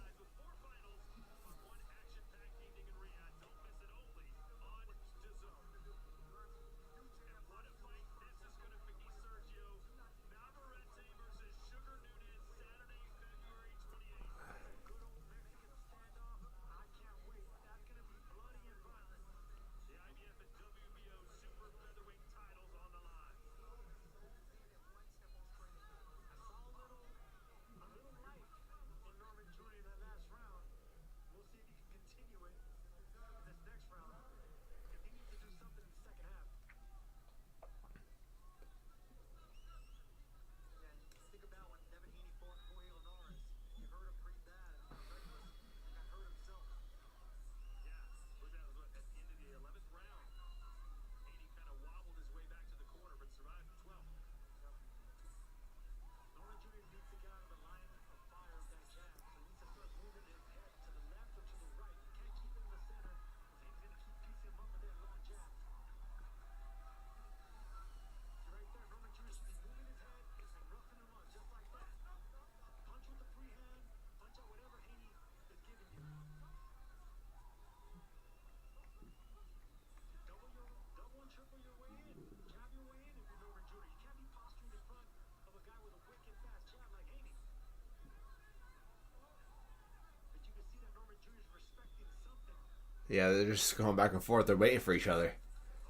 S2: Yeah, they're just going back and forth. They're waiting for each other.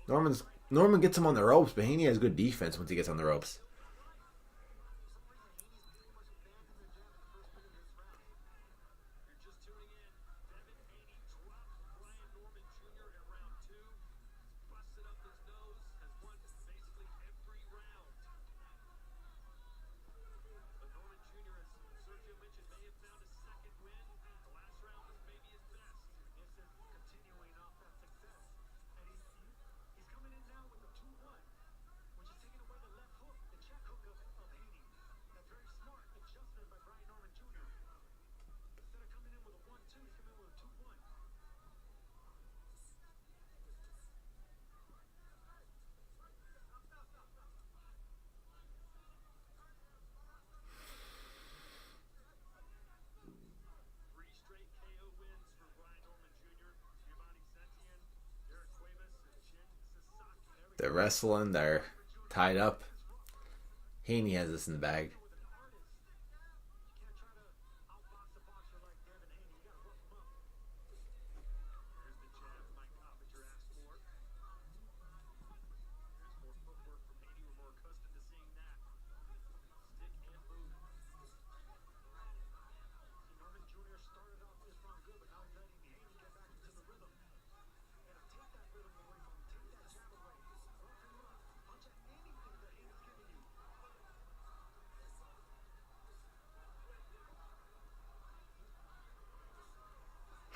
S2: Norman gets him on the ropes, but Haney has good defense once he gets on the ropes. They're wrestling. They're tied up. Haney has this in the bag.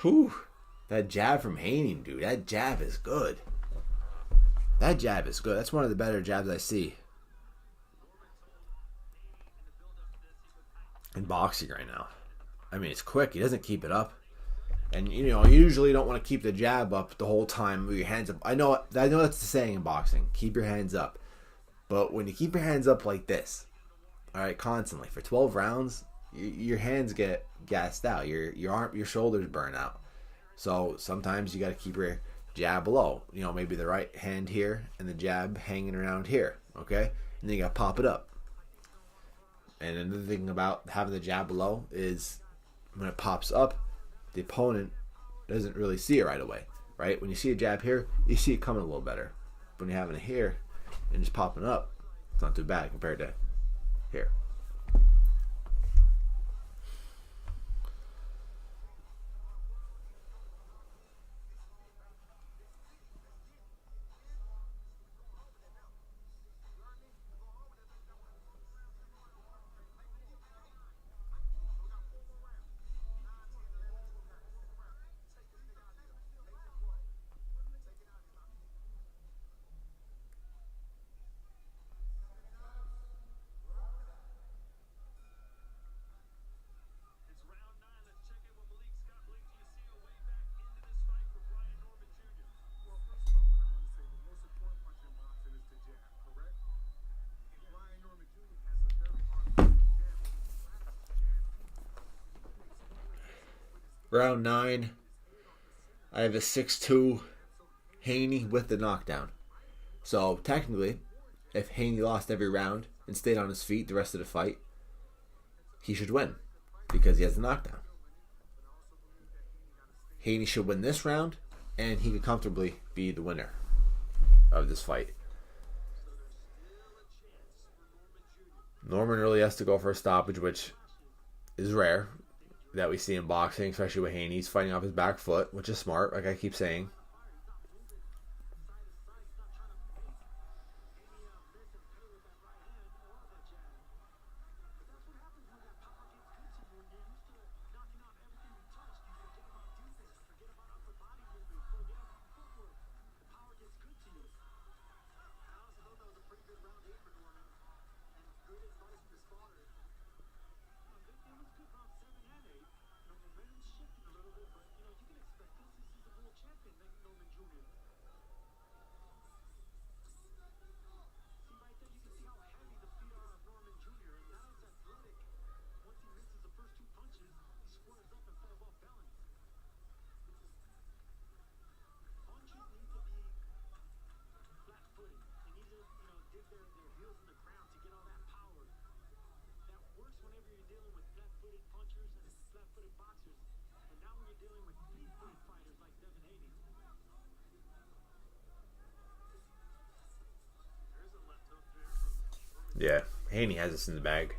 S2: Whew. That jab from Haney, dude. That jab is good. That jab is good. That's one of the better jabs I see in boxing right now. I mean, it's quick. He doesn't keep it up. And, you know, you usually don't want to keep the jab up the whole time with your hands up. I know that's the saying in boxing. Keep your hands up. But when you keep your hands up like this, all right, constantly for 12 rounds, your hands get gassed out. Your shoulders burn out. So sometimes you got to keep your jab low. You know, maybe the right hand here and the jab hanging around here. Okay, and then you got to pop it up. And another thing about having the jab low is when it pops up, the opponent doesn't really see it right away. Right? When you see a jab here, you see it coming a little better. When you're having it here and just popping up, it's not too bad compared to here.
S4: Well, first of all, what I want to say, the most important punch in boxing is the jab, correct? Ryan Norman Jr. has a very hard jab.
S2: Round 9. I have a 6-2 Haney with the knockdown. So technically, if Haney lost every round and stayed on his feet the rest of the fight, he should win because he has the knockdown. Haney should win this round, and he could comfortably be the winner of this fight. Norman really has to go for a stoppage, which is rare that we see in boxing, especially with Haney. He's fighting off his back foot, which is smart, like I keep saying. Yeah, Haney has this in the bag.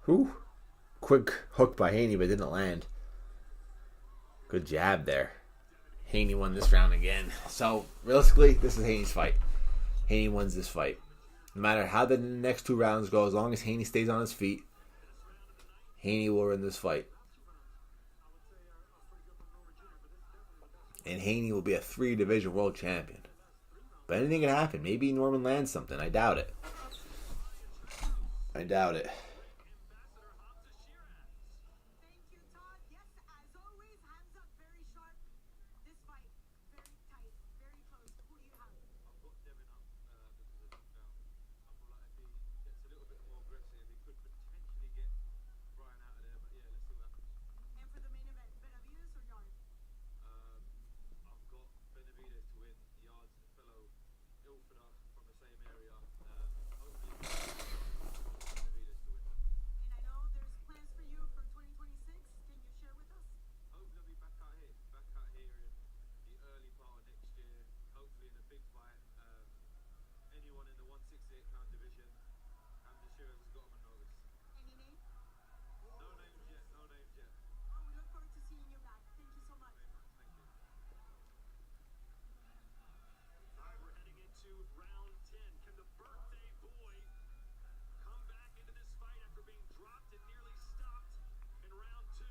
S2: Whew. Quick hook by Haney, but didn't land. Good jab there. Haney won this round again. So, realistically, this is Haney's fight. Haney wins this fight. No matter how the next 2 rounds go, as long as Haney stays on his feet, Haney will win this fight. And Haney will be a 3-division world champion. But anything can happen. Maybe Norman lands something. I doubt it. I doubt it.
S3: Thank you, Todd. Yes, as always, hands up, very sharp. This fight, very tight, very close. Who do you have?
S5: I've got Devin up because I feel like if he gets a little bit more aggressive, he could potentially get Brian out of there. But yeah, let's see what happens.
S3: And for the main event, Benavides or Yard?
S5: I've got Benavides to win. Yards fellow Ilford from the same area. Hopefully Benavides to win.
S3: And I know there's plans for you for 2026. Can you share with us?
S5: Hopefully I'll be back out here in the early part of next year. Hopefully in a big fight. Anyone in the 168-pound division, Andy Shearer's has got him on notice.
S3: Any name?
S5: No names yet.
S3: Oh, we look forward to seeing you back. Thank you so much.
S5: Thank you.
S6: All right, we're heading into round 10. Can the birthday boy come back into this fight after being dropped and nearly stopped in round 2?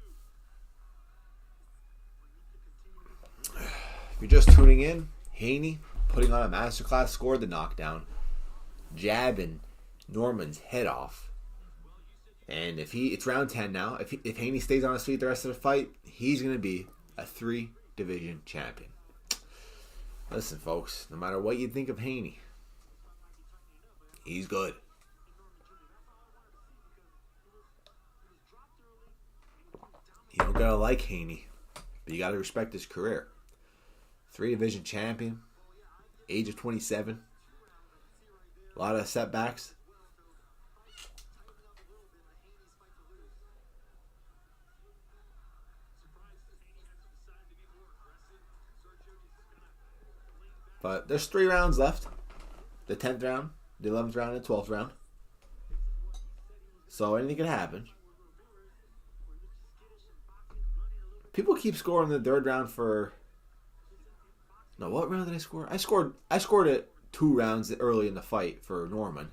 S2: If you're just tuning in, Haney putting on a masterclass, scored the knockdown, jabbing Norman's head off. And it's round 10 now. If Haney stays on his feet the rest of the fight, he's going to be a 3-division champion. Listen, folks, no matter what you think of Haney, he's good. You don't gotta like Haney, but you gotta respect his career. 3-division champion, age of 27. A lot of setbacks. But there's 3 rounds left. The 10th round, the 11th round, and the 12th round. So anything can happen. People keep scoring the 3rd round for... No, what round did I score? I scored it 2 rounds early in the fight for Norman.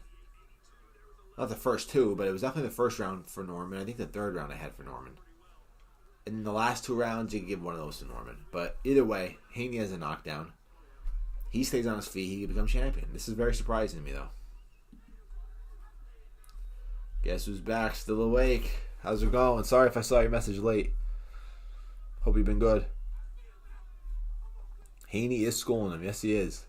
S2: Not the first 2, but it was definitely the first round for Norman. I think the 3rd round I had for Norman. And in the last 2 rounds, you can give one of those to Norman. But either way, Haney has a knockdown. He stays on his feet, he can become champion. This is very surprising to me, though. Guess who's back? Still awake. How's it going? Sorry if I saw your message late. Hope you've been good. Haney is schooling him. Yes, he is.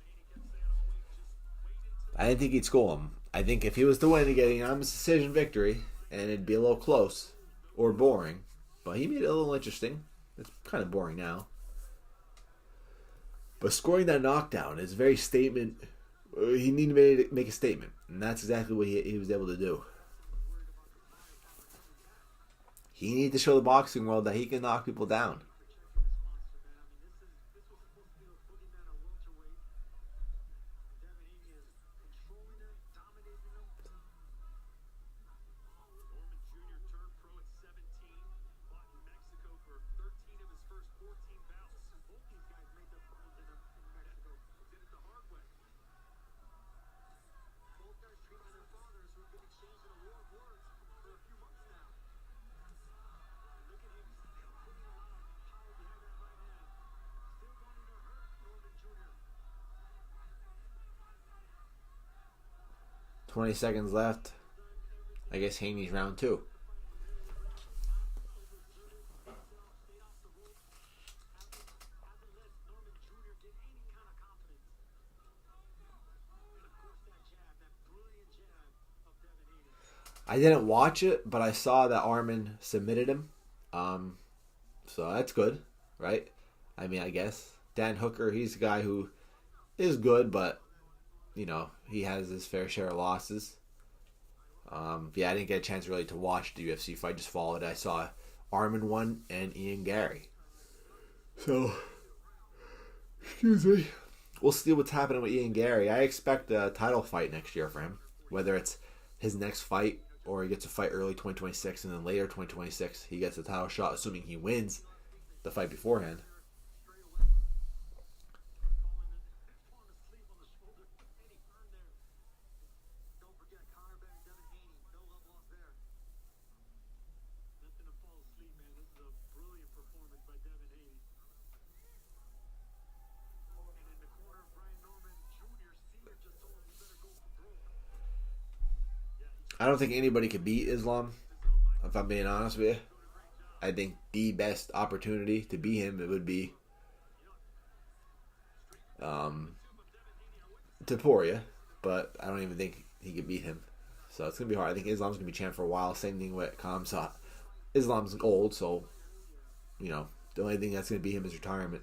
S2: I didn't think he'd school him. I think if he was to win, he'd get a unanimous decision victory, and it'd be a little close or boring. But he made it a little interesting. It's kind of boring now. But scoring that knockdown is a very statement. He needed to make a statement, and that's exactly what he was able to do. He needed to show the boxing world that he can knock people down.
S3: Jr.
S2: 20 seconds left. I guess Haney's round 2. I didn't watch it, but I saw that Arman submitted him. So that's good, right? I mean, I guess. Dan Hooker, he's a guy who is good, but, you know, he has his fair share of losses. Yeah, I didn't get a chance really to watch the UFC fight. I just followed it. I saw Arman won and Ian Gary. So, excuse me. We'll see what's happening with Ian Gary. I expect a title fight next year for him. Whether it's his next fight or he gets a fight early 2026 and then later 2026 he gets a title shot, assuming he wins the fight beforehand. I don't think anybody could beat Islam, if I'm being honest with you. I think the best opportunity to beat him, it would be Taporia, but I don't even think he could beat him. So it's going to be hard. I think Islam's going to be champ for a while. Same thing with Kamsat. Islam's old, so, you know, the only thing that's going to beat him is retirement.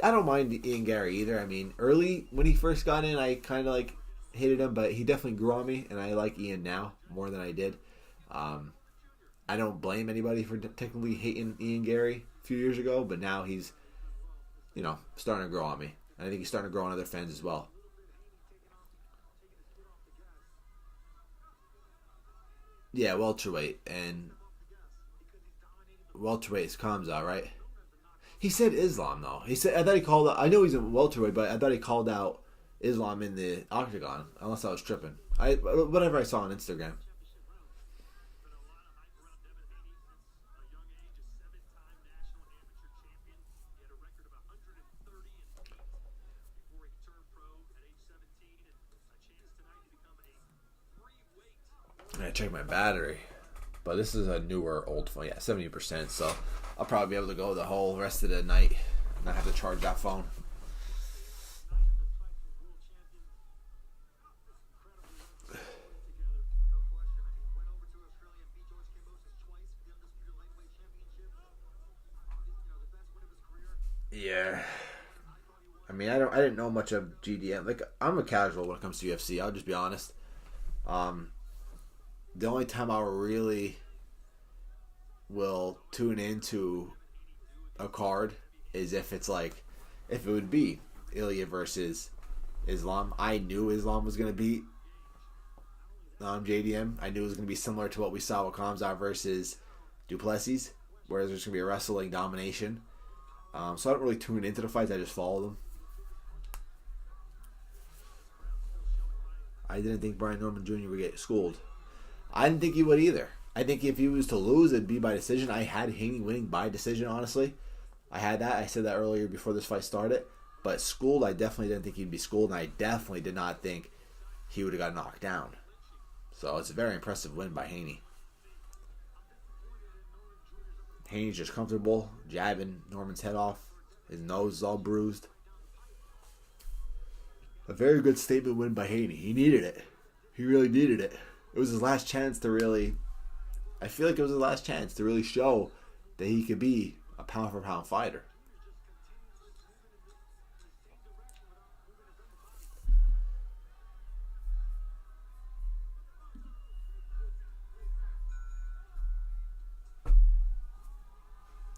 S2: I don't mind Ian Gary either. I mean, early, when he first got in, I kind of, like, hated him, but he definitely grew on me, and I like Ian now more than I did. I don't blame anybody for technically hating Ian Gary a few years ago, but now he's, you know, starting to grow on me. And I think he's starting to grow on other fans as well. Yeah, welterweight, and welterweight is Kamza, right? He said Islam, though. He said, I thought he called out, I know he's a welterweight, but I thought he called out Islam in the octagon, unless I was tripping. Whatever I saw on Instagram. I gotta check my battery. But this is a newer old phone. Yeah, 70%. So I'll probably be able to go the whole rest of the night and not have to charge that phone. Yeah. I mean, I didn't know much of GDM. Like, I'm a casual when it comes to UFC. I'll just be honest. The only time I really will tune into a card is if it's like, if it would be Ilya versus Islam. I knew Islam was going to beat JDM. I knew it was going to be similar to what we saw with Khamzat versus Duplessis, whereas there's going to be a wrestling domination. So I don't really tune into the fights. I just follow them. I didn't think Brian Norman Jr. would get schooled. I didn't think he would either. I think if he was to lose, it'd be by decision. I had Haney winning by decision, honestly. I had that. I said that earlier before this fight started. But schooled, I definitely didn't think he'd be schooled. And I definitely did not think he would have got knocked down. So it's a very impressive win by Haney. Haney's just comfortable, jabbing Norman's head off. His nose is all bruised. A very good statement win by Haney. He needed it. He really needed it. It was his last chance to really... I feel like it was his last chance to really show that he could be a pound-for-pound fighter.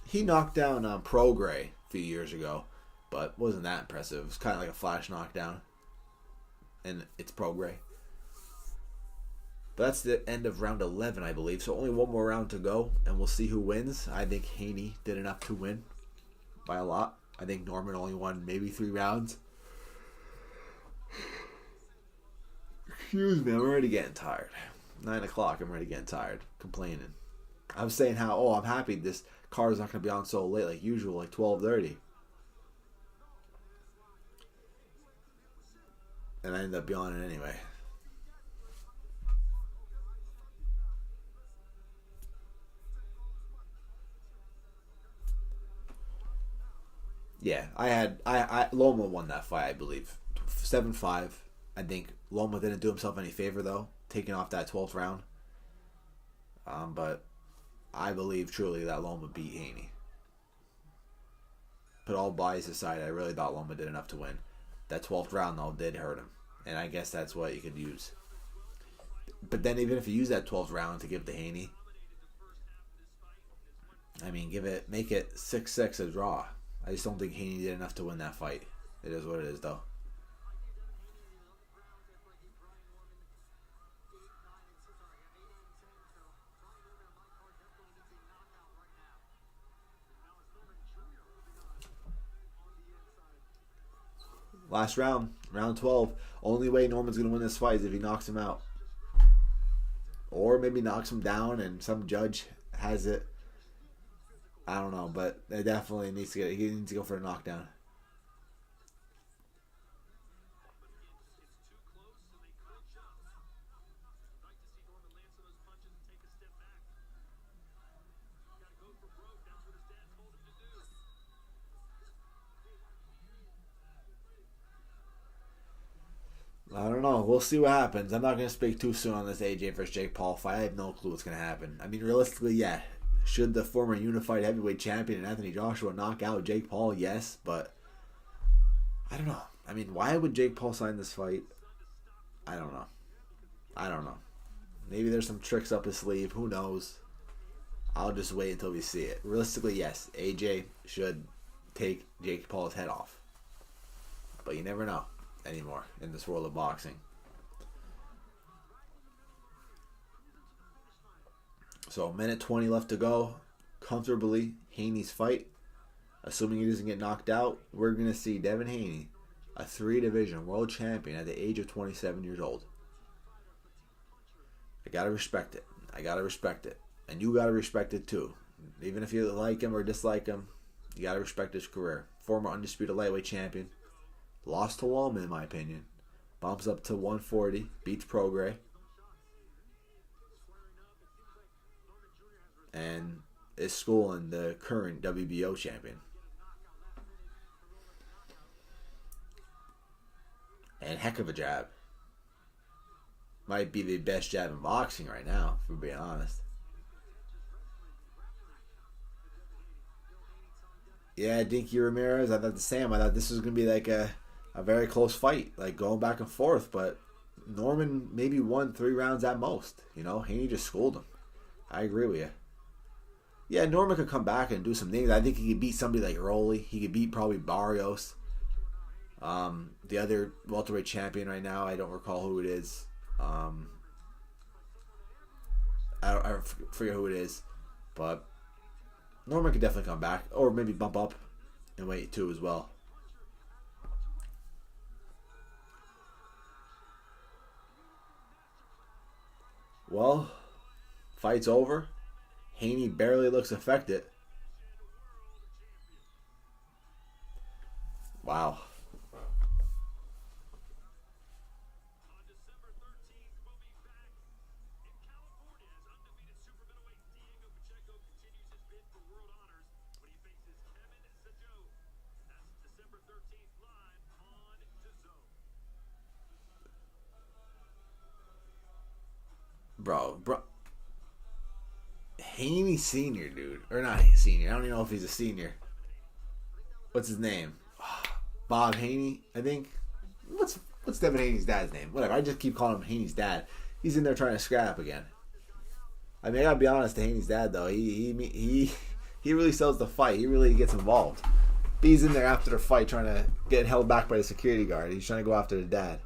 S2: He knocked down Prograis a few years ago, but wasn't that impressive. It was kind of like a flash knockdown. And it's Prograis. But that's the end of round 11, I believe. So only one more round to go, and we'll see who wins. I think Haney did enough to win by a lot. I think Norman only won maybe 3 rounds. Excuse me, I'm already getting tired. 9 o'clock, I'm already getting tired. Complaining. I was saying how, I'm happy this car is not going to be on so late like usual, like 12:30. And I ended up yawning anyway. Yeah, I Loma won that fight, I believe. 7-5. I think Loma didn't do himself any favor, though, taking off that 12th round. But I believe truly that Loma beat Haney. Put all bias aside, I really thought Loma did enough to win. That 12th round, though, did hurt him. And I guess that's what you could use. But then even if you use that 12th round to give to Haney, I mean, make it 6-6 a draw. I just don't think Haney did enough to win that fight. It is what it is, though. Last round, round 12. Only way Norman's going to win this fight is if he knocks him out. Or maybe knocks him down and some judge has it. I don't know, but it definitely needs to go for a knockdown. know. We'll see what happens. I'm not going to speak too soon on this AJ versus Jake Paul fight. I have no clue what's going to happen. I mean, realistically, yeah. Should the former unified heavyweight champion Anthony Joshua knock out Jake Paul? Yes, but I don't know. I mean, why would Jake Paul sign this fight? I don't know. Maybe there's some tricks up his sleeve. Who knows? I'll just wait until we see it. Realistically, yes, AJ should take Jake Paul's head off. But you never know anymore in this world of boxing. So, minute 20 left to go. Comfortably, Haney's fight. Assuming he doesn't get knocked out, we're going to see Devin Haney, a 3-division world champion at the age of 27 years old. I got to respect it. And you got to respect it too. Even if you like him or dislike him, you got to respect his career. Former undisputed lightweight champion. Lost to Wallman, in my opinion. Bumps up to 140. Beats Prograis. And is schooling the current WBO champion. And heck of a jab. Might be the best jab in boxing right now, if we're being honest. Yeah, Dinky Ramirez, I thought the same. I thought this was going to be like a very close fight, like going back and forth. But Norman maybe won 3 rounds at most. You know, Haney just schooled him. I agree with you. Yeah, Norman could come back and do some things. I think he could beat somebody like Rolly. He could beat probably Barrios. The other welterweight champion right now, I don't recall who it is. I forget who it is. But Norman could definitely come back. Or maybe bump up in weight too as well. Well, fight's over. Haney barely looks affected. Wow.
S6: On December 13th, we'll be back in California as undefeated super middleweight Diego Pacheco continues his bid for world honors when he faces Kevin Sajo. That's December 13th live on DAZN.
S2: Bro. Haney Sr., dude. Or not Senior. I don't even know if he's a senior. What's his name? Bob Haney, I think. What's Devin Haney's dad's name? Whatever. I just keep calling him Haney's dad. He's in there trying to scrap again. I mean, I gotta be honest to Haney's dad, though. He really sells the fight. He really gets involved. He's in there after the fight trying to get held back by the security guard. He's trying to go after the dad.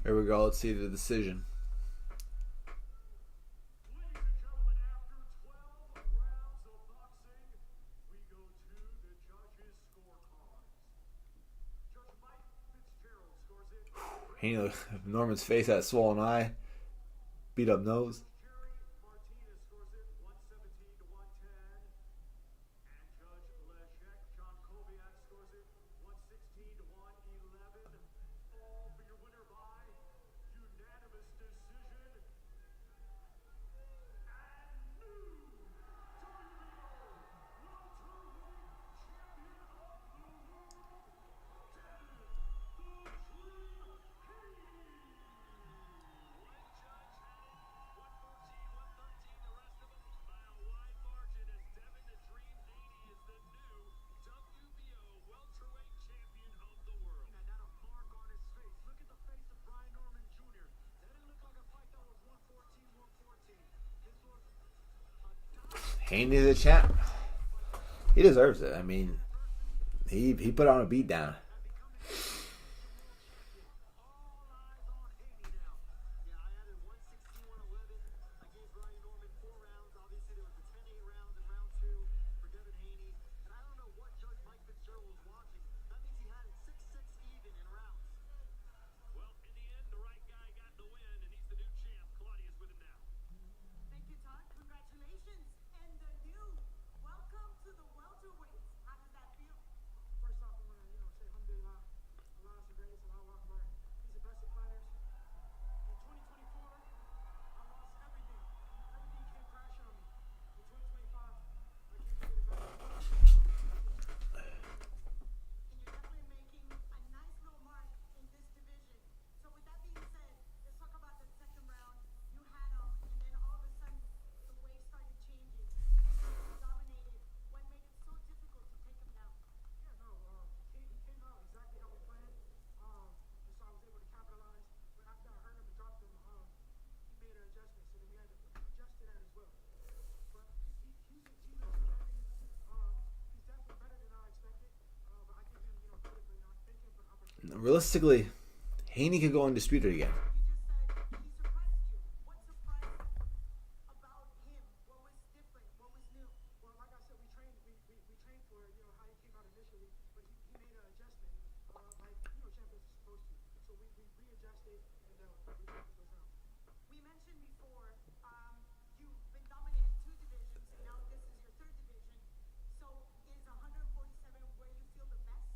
S2: Here we go. Let's see the decision.
S6: Ladies and gentlemen, after 12 rounds of boxing, we go to the judges' scorecards. Judge Mike Fitzgerald scores it.
S2: Haney, Norman's face had a swollen eye. Beat up nose.
S6: Jerry Martinez scores it 117 to 110. And Judge Leszek John Kowiak scores it 116 to 111. All for your winner by unanimous decision,
S2: Haney the champ. He deserves it. I mean, he put on a beat down.
S3: All eyes on Haney now.
S5: Yeah, I added 161-11. I gave Brian Norman 4 rounds. Obviously, there was a 10-8 round in round 2 for Devin Haney. And I don't know what Judge Mike Fitzgerald was watching. That means he had it 6-6 even in rounds.
S6: Well, in the end, the right guy got the win, and he's the new champ. Claudia's with him now.
S7: Thank you, Todd. Congratulations. And the new welcome to the welterweights. How does that feel?
S3: First off, I want to say alhamdulillah. Allah is the greatest. Allah Akbar. He's the best of fighters. In 2024, I lost everything. Everything came crashing on me. In 2025, I came to get it back.
S7: And you're definitely making a nice little mark in this division. So with that being said, let's talk about the second round. You had him, and then all of a sudden, the wave started changing. You dominated. What made it so difficult to take him down?
S3: Yeah, no, he came out exactly how we planned. And so I was able to capitalize. But after I heard him and dropped him, he made an adjustment. So then we had to adjust to that as well. But he's a champion. He's definitely better than I expected. But I give him, credit for thank him for the opportunity.
S2: Realistically, Haney could go undisputed again.
S7: You just said he surprised you. What surprised about him? What was different? What was new?
S3: Well, like I said, we trained for how he came out initially, but he made an adjustment, like champions are supposed to. So we readjusted and we took those rounds.
S7: We mentioned before, you've been dominating 2 divisions, and now this is your 3rd division. So is 147 where you feel the best?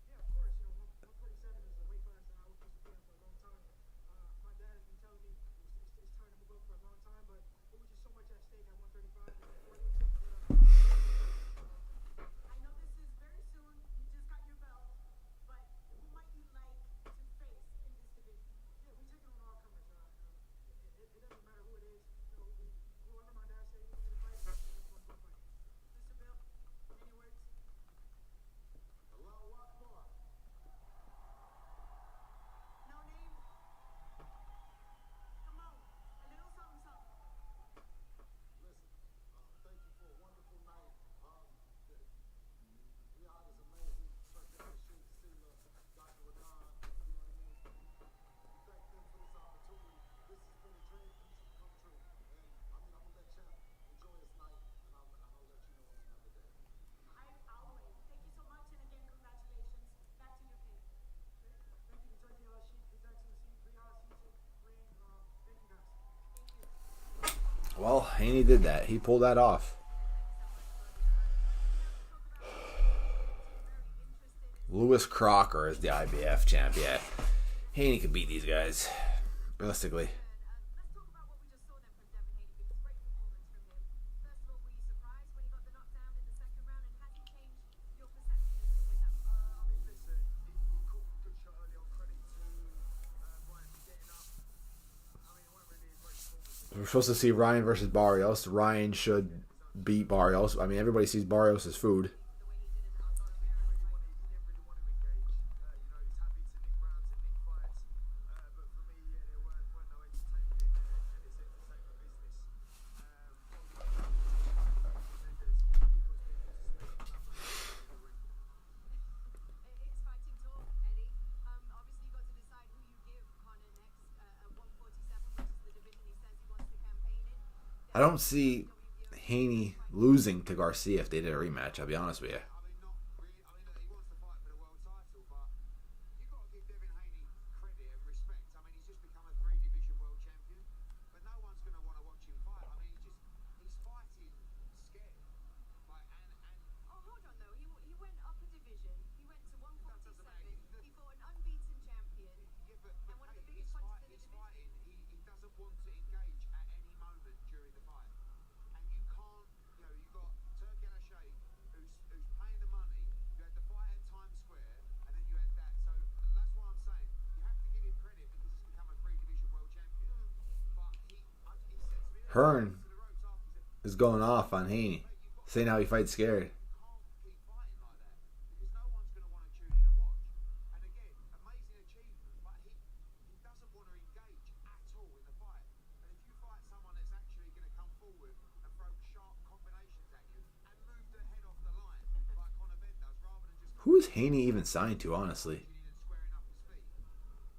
S3: Yeah, of course. 147 is a weight class that I was supposed to be in for a long time. My dad has been telling me it's time to move up for a long time, but it was just so much at stake at 135 and 140.
S7: I know this is very soon. You just got your belt, but who might you like to face in this division?
S3: Yeah, we taking on all comers. It doesn't matter who it is. Whoever my dad said he wanted to fight, that's one to go fight.
S7: Mr. Bill, any words?
S4: Allahu Akbar.
S7: No name? Come on, a little something, something.
S4: Listen, thank you for a wonderful night. Riyadh is amazing. President Rashid Sila, Dr. Radon, you know what I mean? We thank them for this opportunity. This has been a dream come true. And I'm gonna let Champ enjoy his night, and I'll let you know on another day.
S7: I'll wait. Thank you so much, and again, congratulations. Back to you, Kate.
S3: Thank you to Turkey Al-Sheikh, His Excellency, Riyadh Caesar, Ring. Thank you guys.
S7: Thank you.
S2: Well, Haney did that. He pulled that off. Lewis Crocker is the IBF champ. Yeah, Haney could beat these guys. Realistically,
S7: Let's talk about what we just saw then from Devin Haney, because great performance from him. First of all, were you surprised when he got the knockdown in the second round, and has he changed your perception of him with that?
S5: I mean, listen, he caught a good shot early on. Credit to Brian for getting up. I mean, it wasn't really a great performance.
S2: we're supposed to see Ryan versus Barrios. Ryan should beat Barrios. I mean, everybody sees Barrios as food.
S7: It's fighting talk, Eddie. Obviously, you got to decide who you give Conor next at 147, which is the division he says he wants to campaign in.
S2: I don't see Haney losing to Garcia if they did a rematch. I'll be honest with you.
S5: I mean, not really. I mean, look, he wants to fight for the world title, but you've got to give Devin Haney credit and respect. I mean, he's just become a 3-division world champion, but no one's going to want to watch him fight. I mean, he's fighting scared. Like,
S7: Oh, hold on though. He went up a division. He went to 147. He fought an unbeaten champion.
S5: yeah, but
S7: And one of the
S5: Kate,
S7: biggest punches in the
S5: he's
S7: division.
S5: fighting. He doesn't want to engage at any moment during the fight, and you can't. You've got Turkey Al-Sheikh, who's paying the money. You had the fight at Times Square, and then you had that. So that's what I'm saying. You have to give him credit because he's become a 3-division world champion. But he said to me,
S2: Hearn
S5: to the ropes after, he said,
S2: is going off on Haney, saying how he fights scared.
S5: you can't keep fighting like that because no one's going to want to tune in and watch. And again, amazing achievement, but he doesn't want to engage at all in the fight. And if you fight someone that's actually going to come forward and throw sharp combinations
S2: Who's Haney even signed to, honestly?
S5: and squaring up his feet.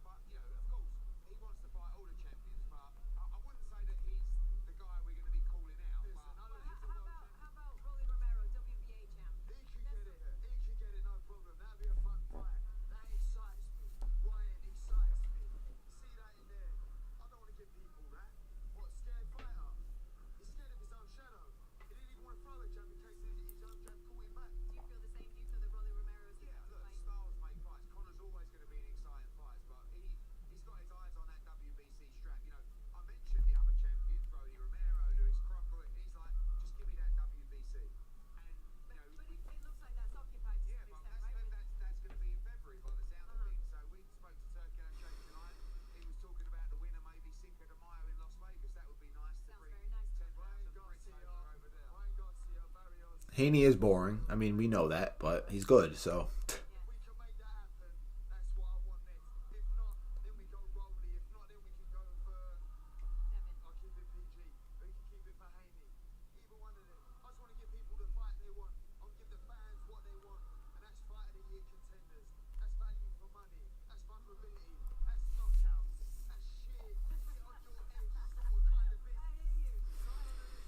S5: But, you know, of course, he wants to fight all the champions, but I wouldn't say that he's the guy we're going to be calling out. But
S7: How about Rolly Romero, WBA champ?
S5: he can get it. He can get it, no problem. That'd be a fun fight. That excites me. Ryan excites me. See that in there? I don't want to give people that. What, scared fighter? He's scared of his own shadow. He didn't even want to throw a jab in case his own jab caught him back.
S7: Do you feel the same? Do you feel that Rolly Romero is
S5: Yeah,
S7: able to
S5: look,
S7: fight?
S5: styles make fights. Connor's always going to be an exciting fight, but he's got his eyes on that WBC strap. You know, I mentioned the other champions, Brody Romero, Lewis Crocker, and he's like, just give me that WBC. And, you know,
S7: But it looks like that's occupied to
S5: yeah,
S7: some
S5: but
S7: extent, right?
S5: that's going to be in February by the sound of things. So we spoke to Turkey Shake tonight. He was talking about the winner maybe Cinco de Mayo in Las Vegas. That would be nice to
S7: Sounds
S5: bring
S7: very nice.
S5: 10,000 bricks over there.
S4: Ryan Garcia, Barrios.
S2: Haney is boring. I mean, we know that, but he's good, so.
S5: We can make that happen. That's what I want next. If not, then we go Rolly. If not, then we can go for.
S7: Devin.
S5: I'll keep it PG. We can keep it for Haney. Either one of them. I just want to give people the fight they want. I'll give the fans what they want. And that's fight of the year contenders. That's value for money. That's vulnerability. That's knockouts. That's shit. Sit on your edge sort of kind of thing.
S7: I hear you.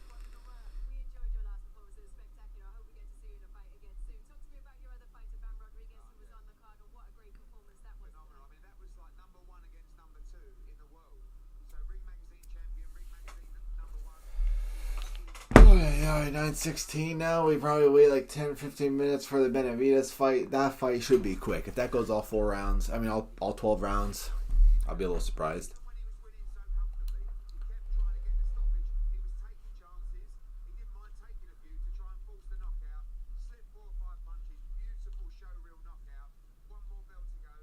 S5: Running around.
S7: We enjoyed your last performance. It was spectacular. I hope we get to see you in a fight again soon. Talk to me about your other fighter, Bam Rodriguez, who was on the card, and what a great performance that was.
S5: Phenomenal. I mean, that was like number one against number two in the world. So Ring Magazine champion, Ring Magazine number one.
S2: Oh, yeah, 9:16 now. We probably wait like 10-15 minutes for the Benavidez fight. That fight should be quick. If that goes all 4 rounds, I mean, all 12 rounds, I'll be a little surprised.
S5: When he was winning so comfortably, he kept trying to get the stoppage. He was taking chances. He didn't mind taking a few to try and force the knockout. Slipped 4 or 5 punches. Beautiful showreel knockout. One more belt to go.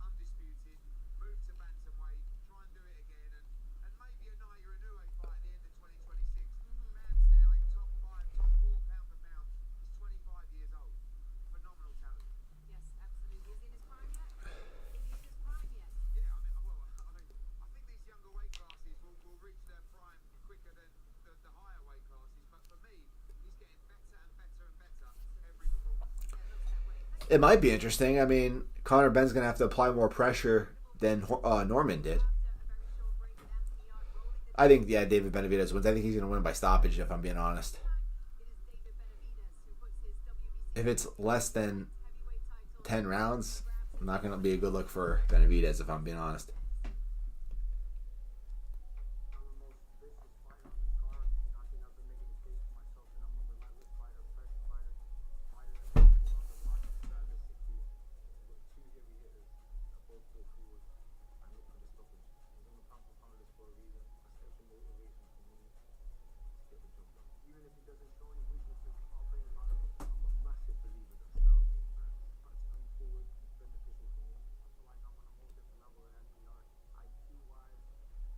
S5: Undisputed. Move to bantamweight. Try and do it again. And maybe a Nair Inoue fight at the end of 2026. Bam's now in top 5, top 4 pound for pound. He's 25 years old. Phenomenal talent.
S7: Yes, absolutely. Is he in his prime yet? Is he in his prime yet?
S5: Yeah, I think these younger weight classes will reach their prime quicker than the higher weight classes. But for me, he's getting better and better and better every performance.
S7: Yeah, it looks that way.
S2: It might be interesting. I mean, Conor Ben's going to have to apply more pressure than Norman did.
S7: After a very short break with Anthony Yarde rolling the
S2: I think, yeah, David Benavidez wins. I think he's going to win by stoppage, if I'm being honest.
S7: time. It is David Benavidez who puts his WBC
S2: If it's less than
S7: heavyweight title
S2: 10 rounds, not going to be a good look for Benavidez, if I'm being honest.
S4: I'm the most vicious fighter on this card. You know, I think I've been making a case for myself, and I'm a relentless fighter, fresh fighter, fighter that you know, the watch stylistically with 2 heavy hitters that both go forward. I look for the stoppage. I'm going to pound for pound this for a reason. A special motivation for me to get the job done. Even if he doesn't show any weaknesses, I'll bring him out of it. I'm a massive believer that style games matter. Fights come forward, it's beneficial for me. I feel like I'm on a whole different level than Anthony Yarde. IQ-wise,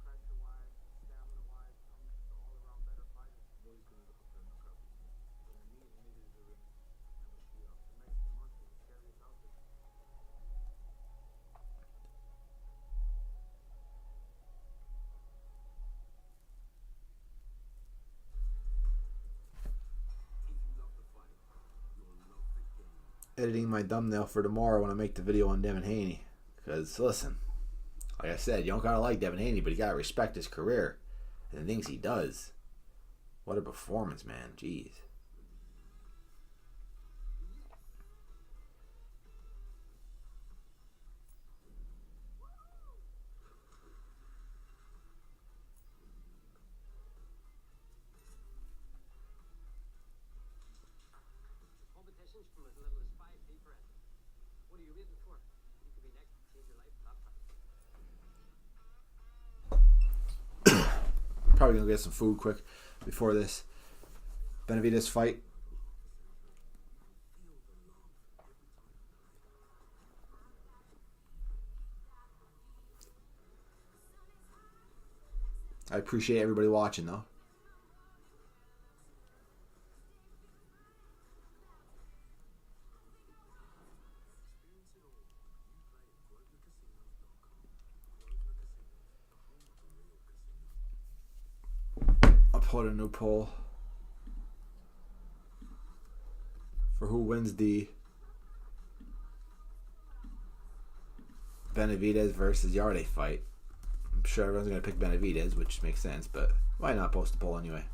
S4: pressure-wise, stamina-wise, I'm just an all-around better fighter. Boy's gonna look up for a knockout with me. Gonna meet in the middle of the ring, have a shootout. The Mexican monster, the scariest out there.
S2: Editing my thumbnail for tomorrow when I make the video on Devin Haney. Because, listen, like I said, you don't gotta like Devin Haney, but you gotta respect his career and the things he does. What a performance, man. Jeez.
S8: Competitions from as little as 5p per entry. What are you waiting for? You could be next to change your life with that price.
S2: Probably gonna get some food quick before this Benavidez fight. I appreciate everybody watching, though. I'll put a new poll for who wins the Benavidez versus Yarde fight. I'm sure everyone's going to pick Benavidez, which makes sense, but why not post a poll anyway?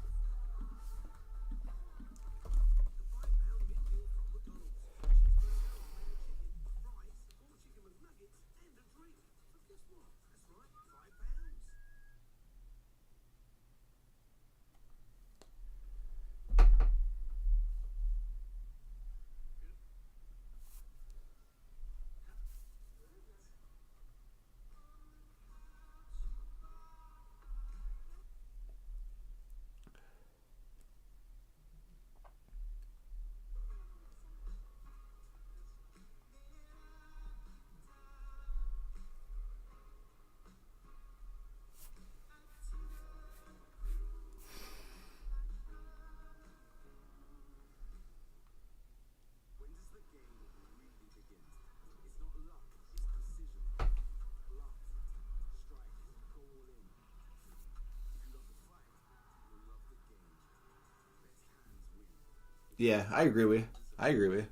S2: Yeah, I agree with you. I agree with you.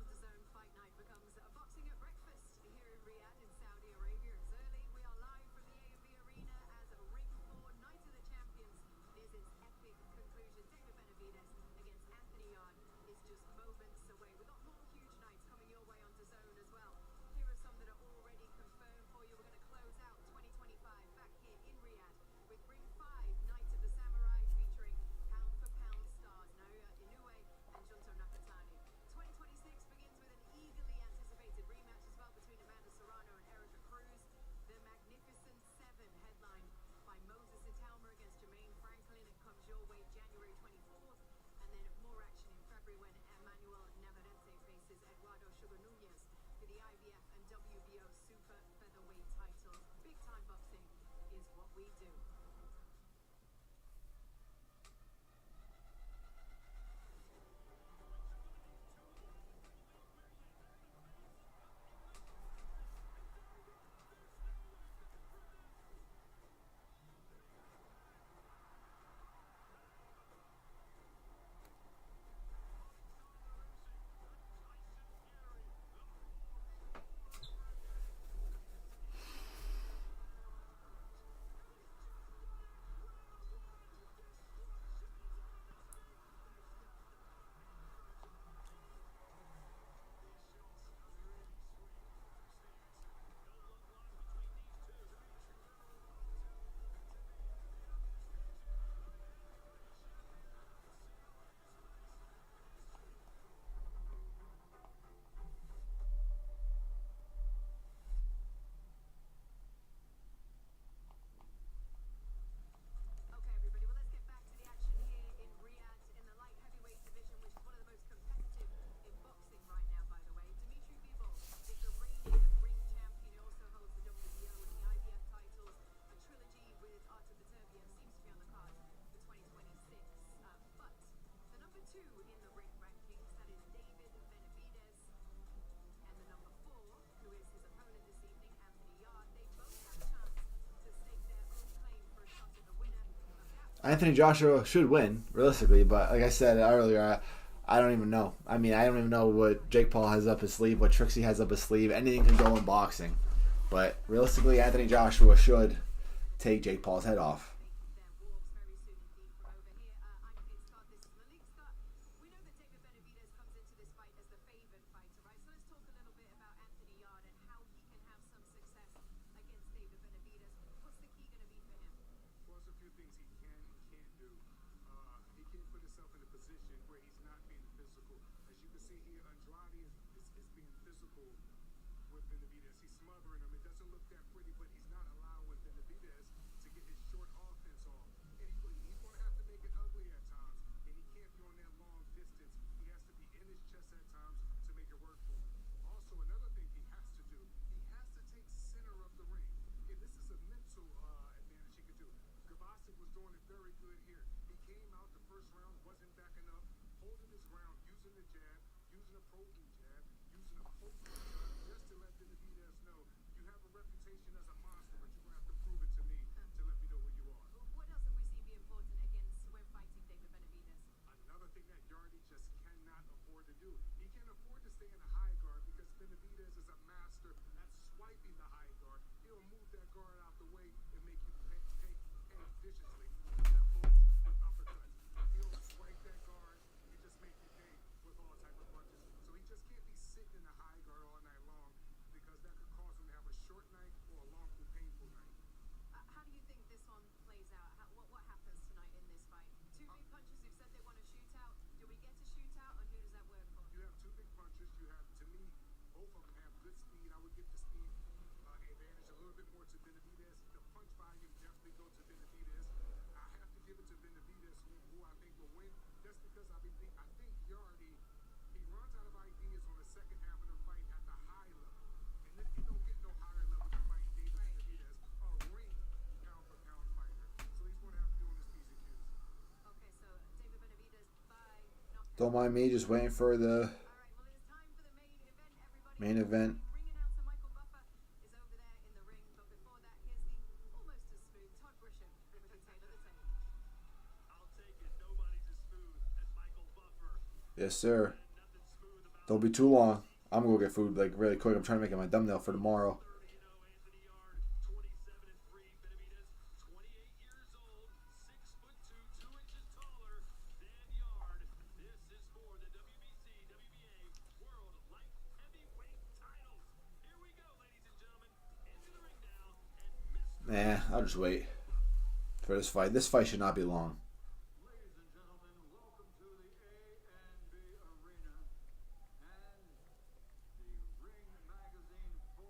S9: The Zone Fight Night becomes a boxing at breakfast here in Riyadh in Saudi Arabia. It's early. We are live from the AMB Arena as Ring 4 Night of the Champions nears its epic conclusion. David Benavidez against Anthony Yarde is just moments away. We've got more huge nights coming your way onto Zone as well. Here are some that are already confirmed for you. We're going to close out 2025 back here in Riyadh with Ring 5 Night of the Samurai featuring pound for pound stars Naoya Inoue and Junto Nakatani. 2026 begins with an eagerly anticipated rematch as well between Amanda Serrano and Erica Cruz. The Magnificent Seven, headlined by Moses Italma against Jermaine Franklin. It comes your way January 24th, and then more action in February when Emmanuel Navarrete faces Eduardo Sugar Nunez for the IBF and WBO super featherweight titles. Big time boxing is what we do. Okay, everybody, well, let's get back to the action here in Riyadh in the light heavyweight division, which is one of the most competitive in boxing right now, by the way. Dimitri Bivol is the reigning ring champion. He also holds the WBO and the IBF titles. A trilogy with Artur Beterbiev seems to be on the card for 2026. But the number 2 in the ring rankings, that is David Benavidez, and the number 4, who is his opponent this evening, Anthony Yarde. They both have a chance to stake their own claim for a shot at the winner of that.
S2: Anthony Joshua should win, realistically, but like I said earlier, I don't even know. I mean, I don't even know what Jake Paul has up his sleeve, what Trixie has up his sleeve. Anything can go in boxing. But realistically, Anthony Joshua should take Jake Paul's head off.
S9: Their wolves very soon indeed from over here. I'm Kate Scott. This is Malik Scott. We know that David Benavidez comes into this fight as the favored fighter, right? So let's talk a little bit about Anthony Yarde and how he can have some success against David Benavidez. What's the key going to be for him?
S4: Well, there's a few things he can and can't do. He can't put himself in a position where he's not being physical. As you can see here, Andrade is being physical with Benavidez. He's smothering him. It doesn't look that pretty, but he's not allowing Benavidez to get his short offense off. And he's going to have to make it ugly at times. And he can't be on that long distance. He has to be in his chest at times to make it work for him. Also, another thing he has to do, he has to take center of the ring. And this is a mental advantage he could do. Garcia was doing it very good here. He came out the first round, wasn't backing up, holding his ground, using the jab, using a poking jab, using a poking shot, just to let Benavidez know you have a reputation as a monster, but you're going to have to prove it to me to let me know who you are.
S9: What
S4: guard out the way and make you pay viciously. Left hooks with uppercuts. He'll break that guard and just make you pay with all type of punches. So he just can't be sitting in the high guard all night long because that could cause him to have a short night or a long, painful night.
S9: How do you think this one plays out? What happens tonight in this fight? Two big punchers who've said they want to shoot out. Do we get to shoot out, or who does that work for?
S4: You have two big punches. You have, to me, both of them have good speed. I would give the speed advantage a little bit more to Benavidez. The punch volume definitely goes to Benavidez. I have to give it to Benavidez, who I think will win. Just because I think Yardy, he runs out of ideas on the second half of the fight at the high level. And then he don't get no higher level to fight David Benavidez, a ring pound-for-pound fighter. So he's going to have to be on his P's and Q's.
S9: Okay, so David Benavidez by knockout.
S2: Don't mind me, just waiting for the
S9: All right, well, it is time for the main event, everybody.
S2: main event.
S9: Ring announcer Michael Buffer is over there in the ring, but before that, here's the almost as smooth Todd Grisham with the tail of the tape.
S6: I'll take it. Nobody's as smooth as Michael Buffer.
S2: Yes, sir.
S6: Nothing smooth about
S2: Don't be too long. I'm gonna go get food like really quick. I'm trying to make it my thumbnail for tomorrow.
S6: 30, Anthony Yard, 27-3. Benavidez, 28 years old, 6'2", 2 inches taller than Yard. This is for the WBC, WBA World Light Heavyweight titles. Here we go, ladies and gentlemen. Into the ring now, and Mr.
S2: Nah, I'll just wait for this fight. This fight should not be long.
S5: Ladies and gentlemen, welcome to the A&B Arena and the Ring Magazine 4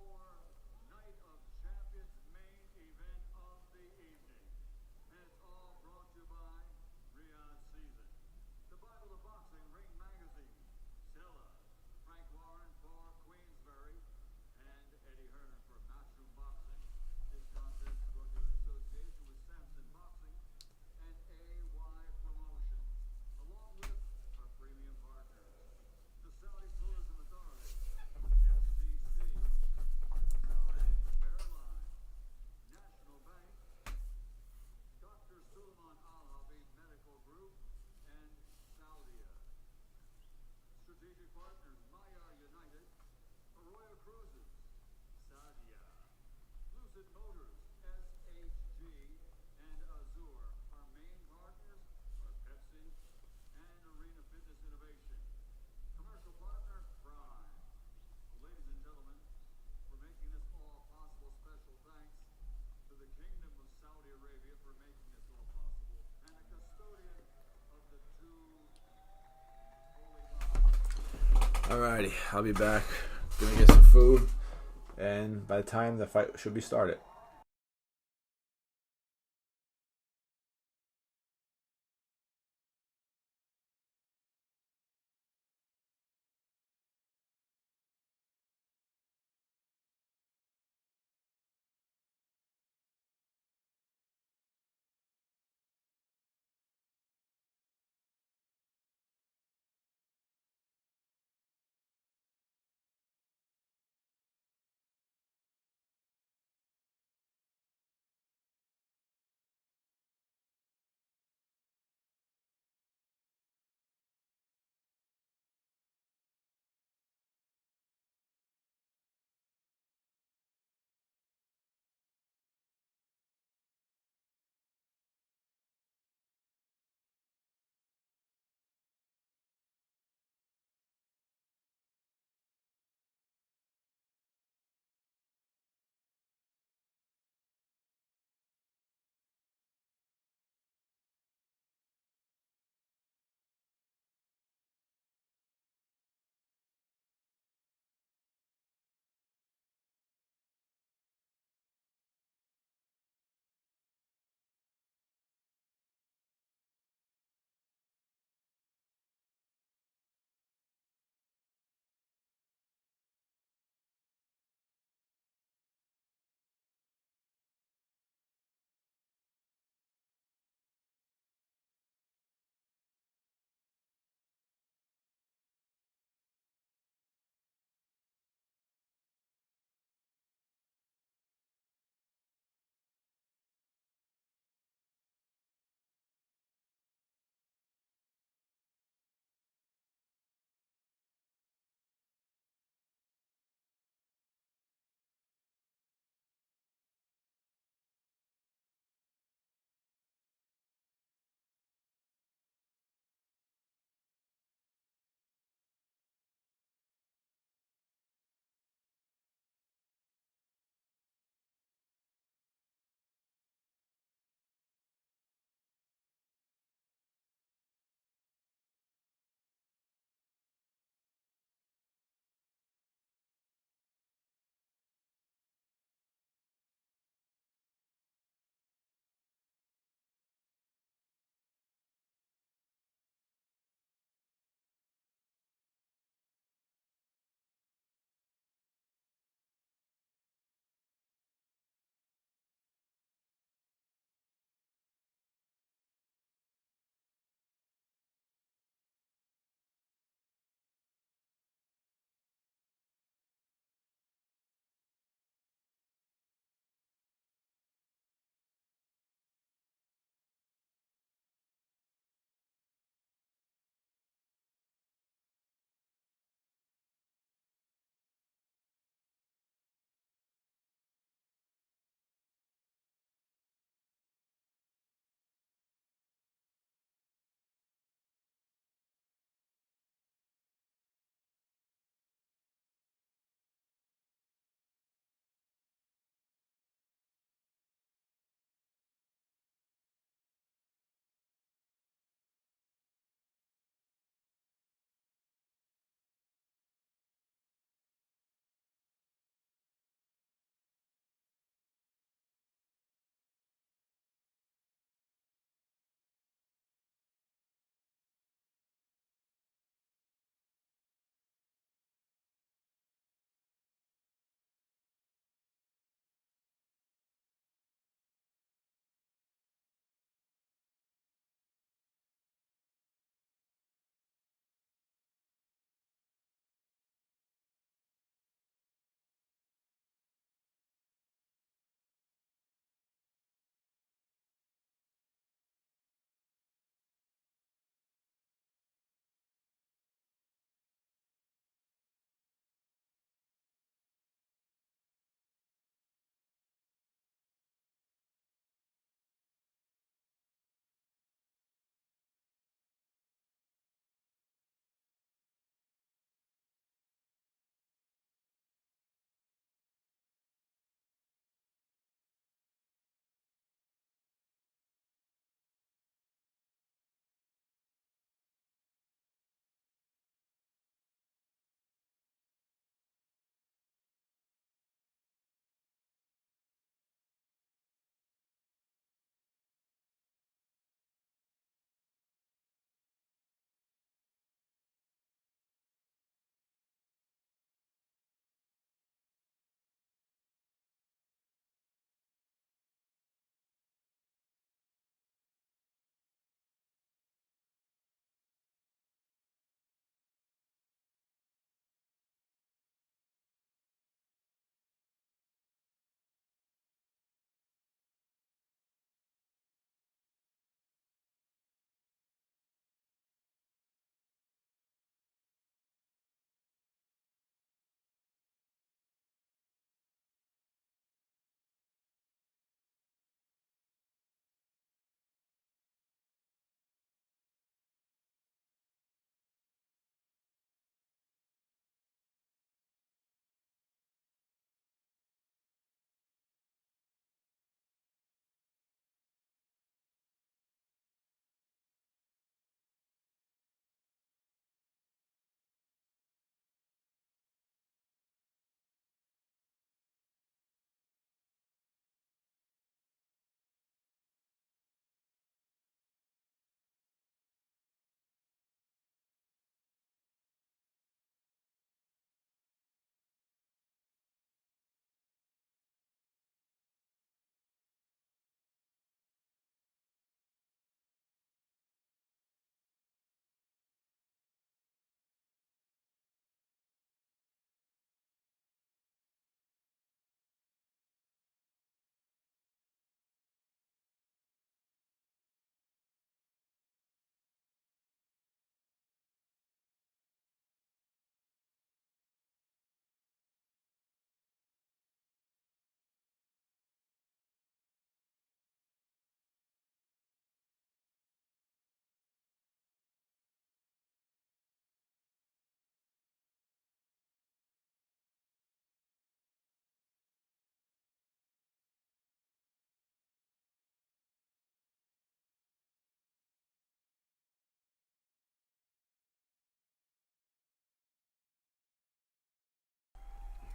S5: Night of Champions main event of the evening. And it's all brought to you by Riyadh Season, the Bible of Boxing Ring Magazine, Stella, Frank Warren for Queensberry, and Eddie Hearn for Matchroom Boxing. This contest is brought to you in association with Samson Boxing and AY Promotions, along with our premium partners, the Saudi Tourism Authority, FCC, Saudi Airlines, National Bank, Dr. Sulman Al Habib Medical Group, and Saudia. Strategic partners, Maya United, Arroyo Cruises, Sadia, Lucid Motors, SHG, and Azur. Our main partners are Pepsi and Arena Fitness Innovation. Commercial partner, Prime. Ladies and gentlemen, for making this all possible, special thanks to the Kingdom of Saudi Arabia for making this all possible, and the custodian of the two holy mosques.
S2: Alrighty, I'll be back. Gonna get some food, and by the time the fight should be started.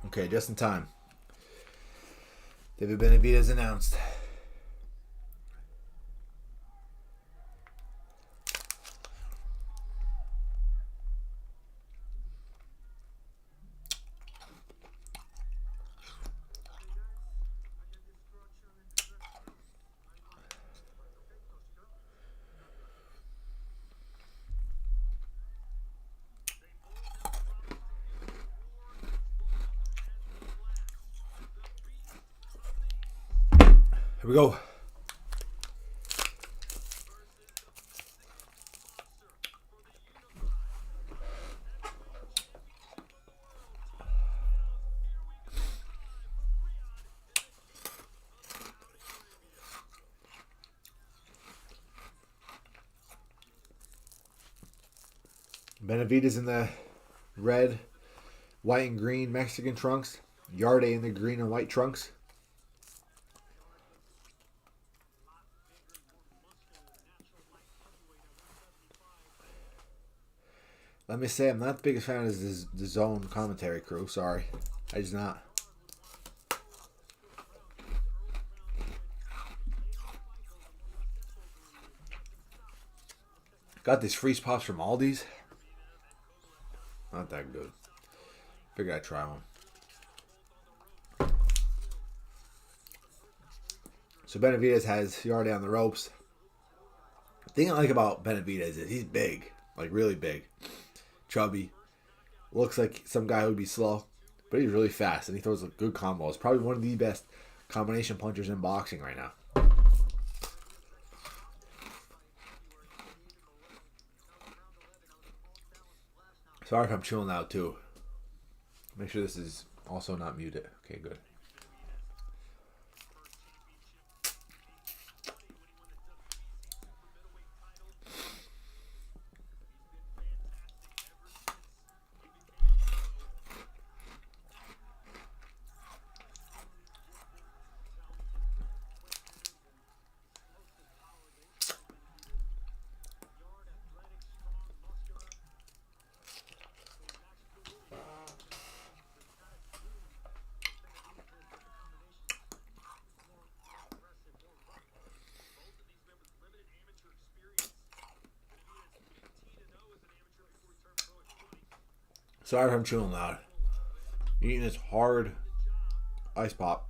S2: Okay, just in time. David Benavidez announced. Here we go. Benavidez in the red, white, and green Mexican trunks. Yarde in the green and white trunks. Let me say, I'm not the biggest fan of the zone commentary crew. Sorry. I just not. Got these freeze pops from Aldi's. Not that good. Figured I'd try one. So Benavidez has Yarde on the ropes. The thing I like about Benavidez is he's big. Like really big. Chubby. Looks like some guy who would be slow. But he's really fast and he throws good combos. Probably one of the best combination punchers in boxing right now. Sorry if I'm chilling out too. Make sure this is also not muted. Okay, good. Sorry if I'm chewing loud. Eating this hard ice pop.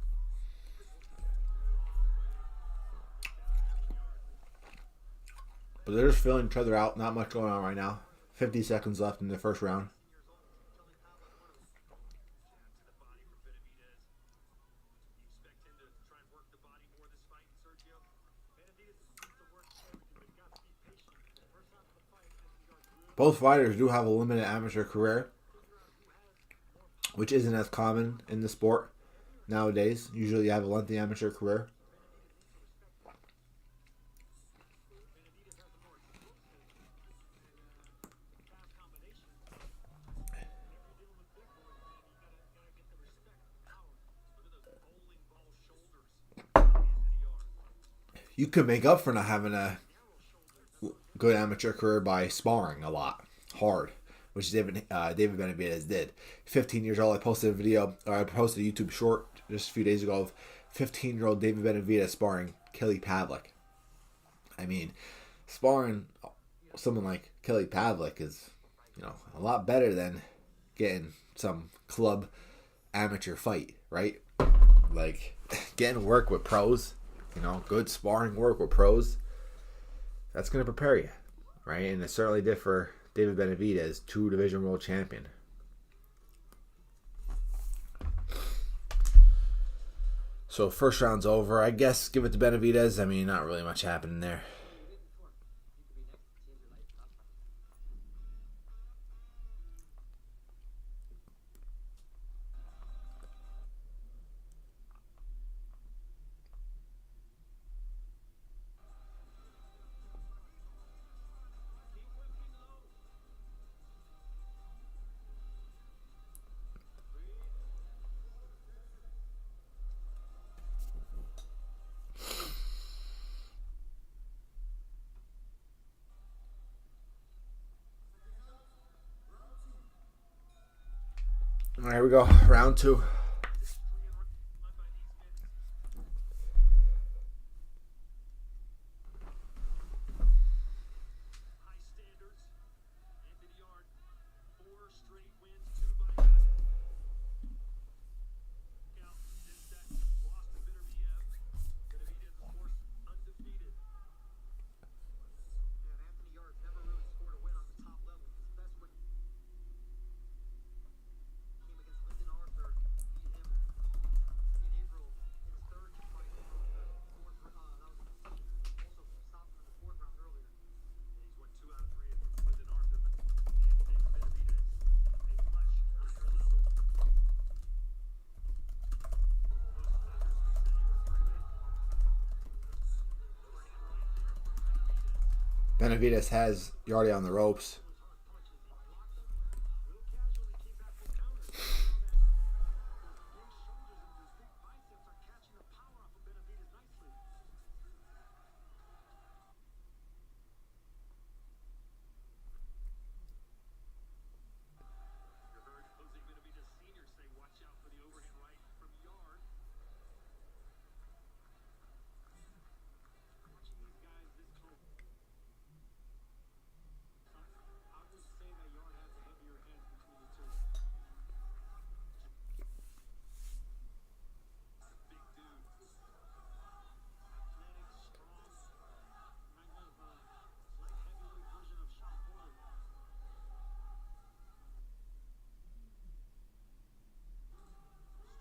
S2: But they're just filling each other out. Not much going on right now. 50 seconds left in the first round. Both fighters do have a limited amateur career, which isn't as common in the sport nowadays. Usually you have a lengthy amateur career. You could make up for not having a good amateur career by sparring a lot, hard, which David Benavidez did. 15 years old. I posted a video, or I posted a YouTube short just a few days ago of 15-year-old David Benavidez sparring Kelly Pavlik. I mean, sparring someone like Kelly Pavlik is, a lot better than getting some club amateur fight, right? Like getting work with pros, good sparring work with pros. That's going to prepare you, right? And it certainly did for David Benavidez, 2-division world champion. So first round's over. I guess give it to Benavidez. I mean, not really much happening there. All right, here we go. Round 2.
S6: High standards. Anthony Yard, 4 straight wins, 2 by knockout. Since that loss to Benavidez. Benavidez, of course, undefeated.
S5: Yeah, and Anthony Yard never really scored a win on the top level. His best win came against Lyndon Arthur, beat him in April in his third fight in the fourth round. That was also stopped him in the fourth round earlier.
S6: He's won 2 out of 3 against Lyndon Arthur, and David Benavidez, a much higher level.
S2: Benavidez has Yardy on the ropes.
S6: You heard Jose Benavidez Sr. say, watch out for the overhand right from Yard. Watching these guys this close. I would say that Yard has a heavier hand between the two. Big dude. Athletic, strong. Reminds me of light heavyweight version of Sean Porter.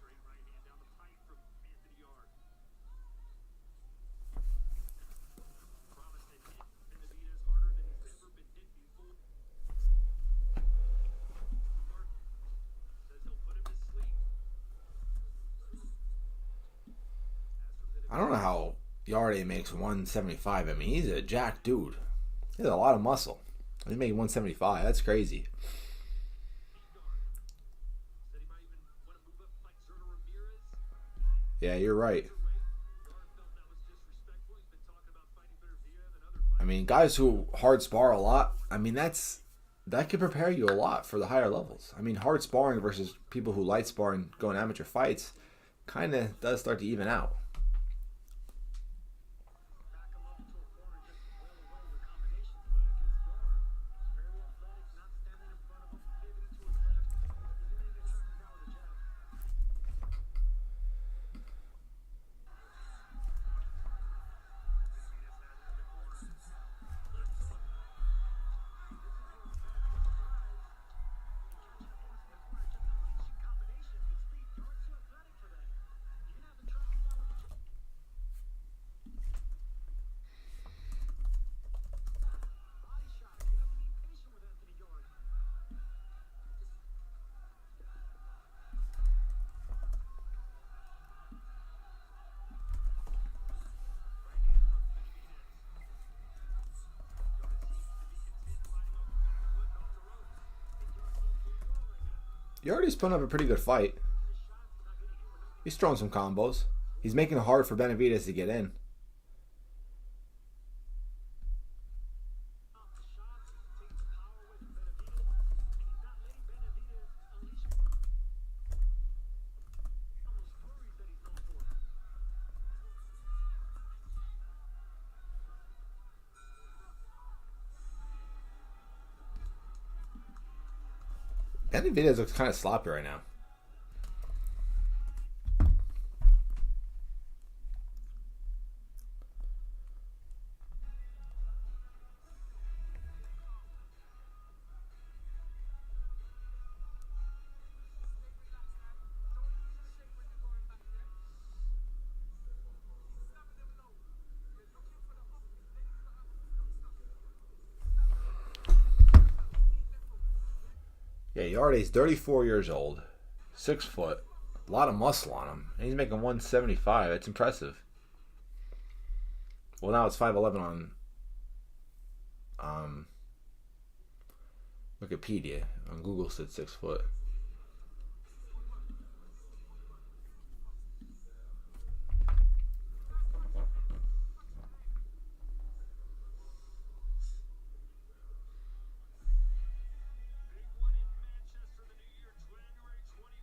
S6: Straight right hand down the pipe from Anthony Yard. Promised to hit Benavidez harder than he's ever been hit before. Yard says he'll put him to sleep.
S2: I don't know how Yardy makes 175. I mean, he's a jacked dude. He has a lot of muscle. He's making 175. That's crazy.
S6: Said he might even want to move up like Zerto Ramirez.
S2: Yeah, you're right.
S6: Yard felt that was disrespectful. He's been talking about fighting Benavidez and other
S2: I mean, guys who hard spar a lot, I mean, that can prepare you a lot for the higher levels. I mean, hard sparring versus people who light spar and go in amateur fights kind of does start to even out.
S5: Back him up into a corner and just wail away with combinations. But against Yard, he's very athletic, not standing in front of him, pivoting to his left. He's going to get shut down with a jab.
S2: Yardy's putting up a pretty good fight. He's throwing some combos. He's making it hard for Benavidez to get in. Benavidez looks kind of sloppy right now. Yeah, Yardy's 34 years old, 6 foot, a lot of muscle on him, and he's making 175. That's impressive. Well, now it's 5'11 on Wikipedia. On Google said 6 foot.
S6: Big one in Manchester, the new year, January 21st.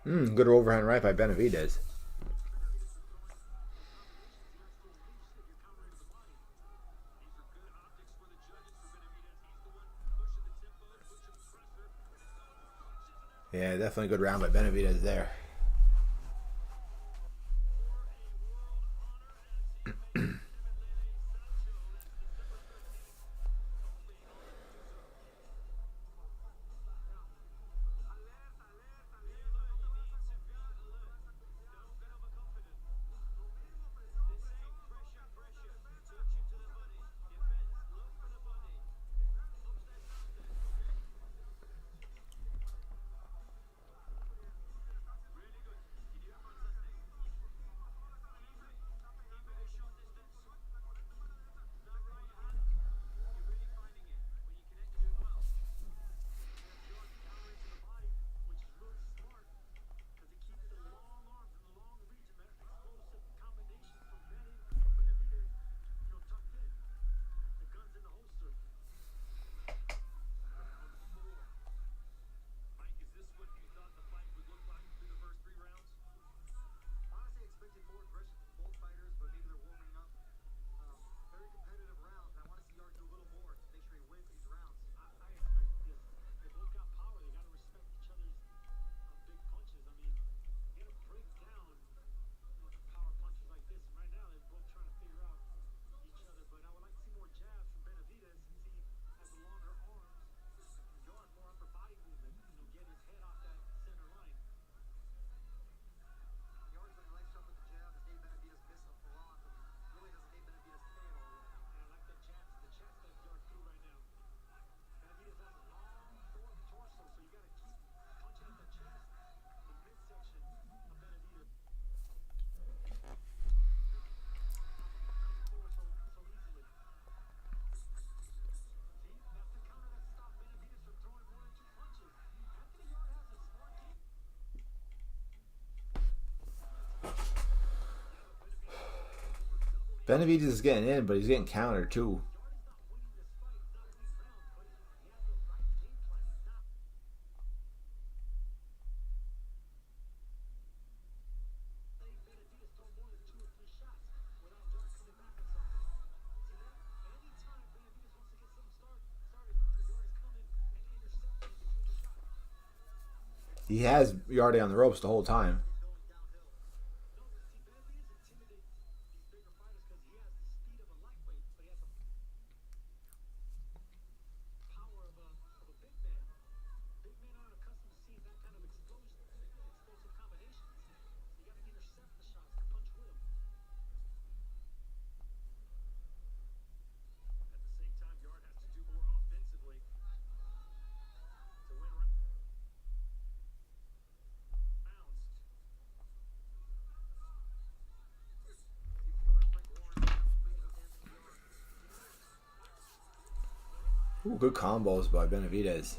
S2: Good overhand right by Benavidez. Yeah, definitely a good round by Benavidez there.
S5: Honestly, expected more aggression from both fighters, but maybe they're warming up. Very competitive rounds, and I want to see Yard do a little more to make sure he wins these rounds.
S6: I expect this. They both got power. They got to respect each other's big punches. I mean, you got to break down power punches like this. And right now, they're both trying to figure out each other. But I would like to see more jabs from Benavidez since he has the longer arms. Yard more upper body movement. Get his head off that center line.
S5: Yard's doing a nice job with the jab. His Nate Benavidez missing him for long, but really doesn't Nate Benavidez pay it all yet.
S6: And I like that jab to the chest that Yard threw right now. Benavidez has a long torso, so you got to keep punching at the chest, the midsection of Benavidez. Forward so easily. See, that's the counter that stopped Benavidez from throwing more than 2 punches. Anthony Yard has a smart game.
S2: Benavidez is getting in, but he's getting countered too. He has Yarde on the ropes the whole time. Ooh, good combos by Benavidez.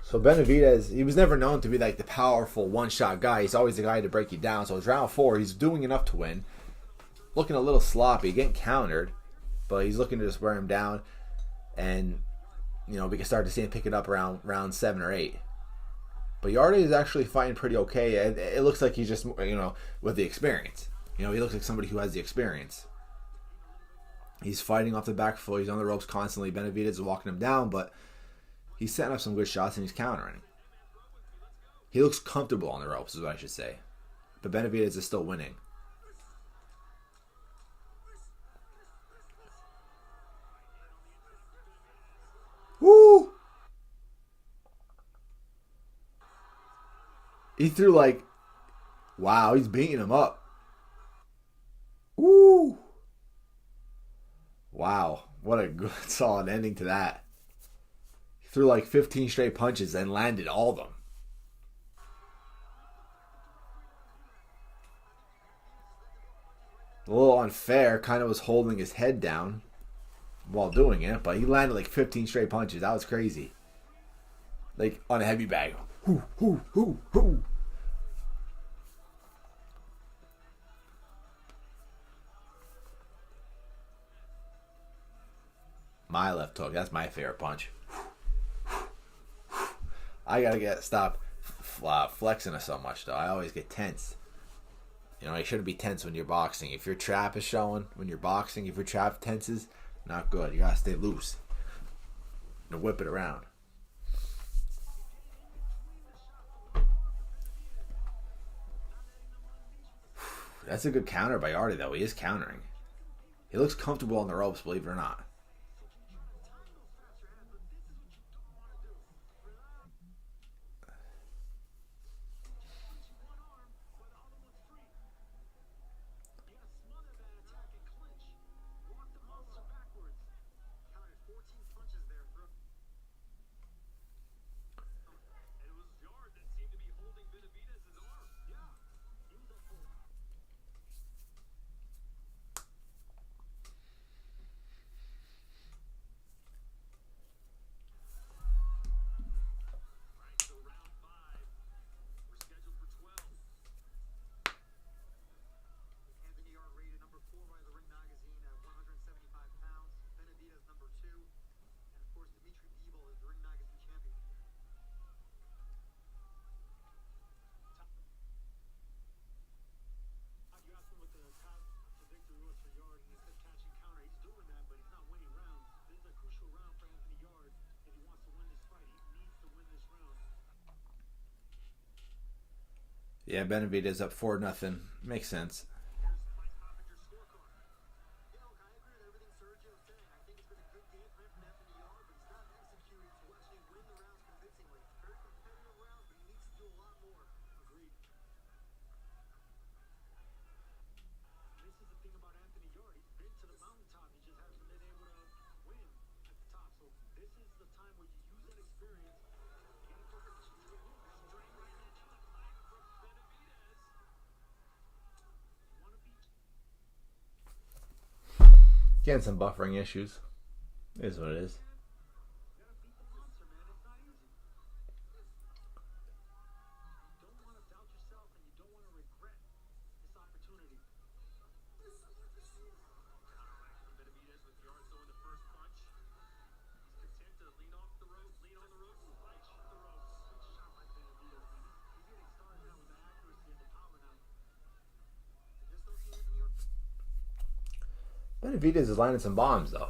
S2: So Benavidez, he was never known to be like the powerful one-shot guy. He's always the guy to break you down. So it's round 4. He's doing enough to win. Looking a little sloppy, getting countered, but he's looking to just wear him down. And, you know, we can start to see him pick it up around round 7 or 8. But Yarde is actually fighting pretty okay. It looks like he's just, you know, with the experience. You know, he looks like somebody who has the experience. He's fighting off the back foot. He's on the ropes constantly. Benavidez is walking him down, but he's setting up some good shots and he's countering. He looks comfortable on the ropes, is what I should say. But Benavidez is still winning. Woo! He threw like, wow, he's beating him up. Woo! Wow, what a good solid ending to that. He threw like 15 straight punches and landed all of them. A little unfair, kind of was holding his head down. while doing it, but he landed like 15 straight punches. That was crazy. Like on a heavy bag. Hoo, hoo, hoo, hoo. My left hook. That's my favorite punch. I gotta stop flexing it so much though. I always get tense. You know, you shouldn't be tense when you're boxing. If your trap is showing when you're boxing, if your trap tenses, not good. You gotta stay loose and whip it around. That's a good counter by Artie though. He is countering. He looks comfortable on the ropes, believe it or not. Yeah, Benavidez up 4-0. Makes sense. Getting some buffering issues. Is what it is. Benavidez is landing some bombs though.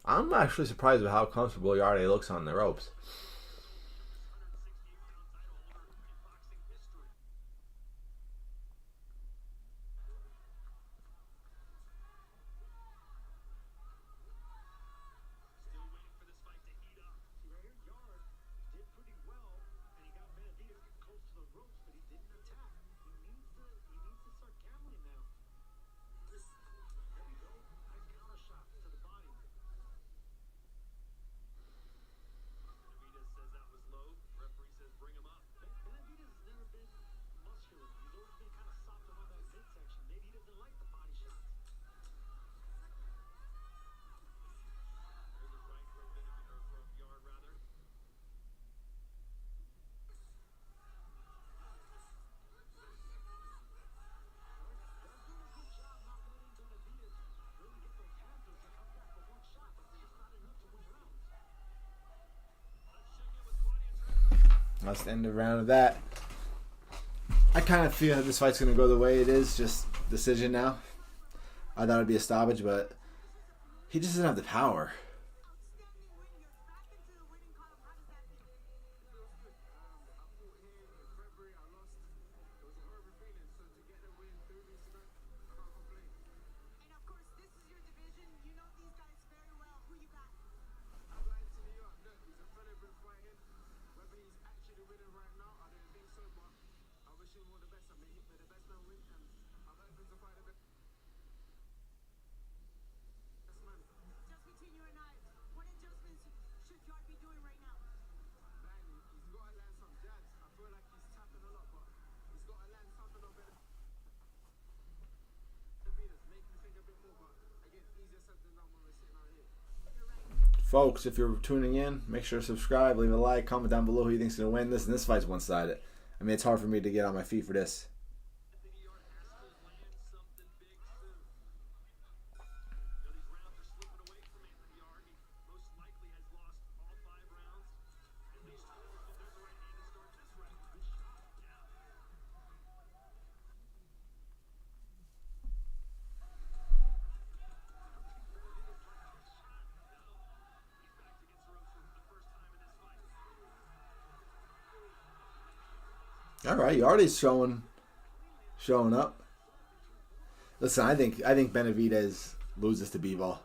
S2: I'm actually surprised with how comfortable Yarde looks on the ropes. That's the end of the round of that. I kind of feel that this fight's going to go the way it is, just decision now. I thought it'd be a stoppage, but he just doesn't have the power.
S7: Outstanding win. You're back into the winning column. How does that feel?
S5: Feels good. I fought here in February. I lost. It was a horrible feeling. So to get the win 3 weeks ago, I can't complain.
S7: And of course, this is your division. You know these guys very well. Who you got?
S5: I'm going to New York. Look, he's a fella been fighting. Whether he's actually winning right now, I don't think so. But I wish him all the best. I mean, may the best man win, and I'm hoping to fight the best man.
S7: Just between you and I, what adjustments should Yard be doing right now?
S5: Man, he's got to land some jabs. I feel like he's tapping a lot, but he's got to land something a better. Venus, make me think a bit more, but again, easier said than done when we're sitting out here.
S2: Folks, if you're tuning in, make sure to subscribe, leave a like, comment down below who you think's going to win this. And this fight's one-sided. I mean, it's hard for me to get on my feet for this.
S6: Anthony Yard has to land something big soon. You know, these rounds are slipping away from Anthony Yard. He most likely has lost all 5 rounds. At least 4 if there's a right hand to start this round. Yeah. He's back against the ropes for the first time in this fight.
S2: All right, Yardy's showing up. Listen, I think Benavidez loses to Bivol.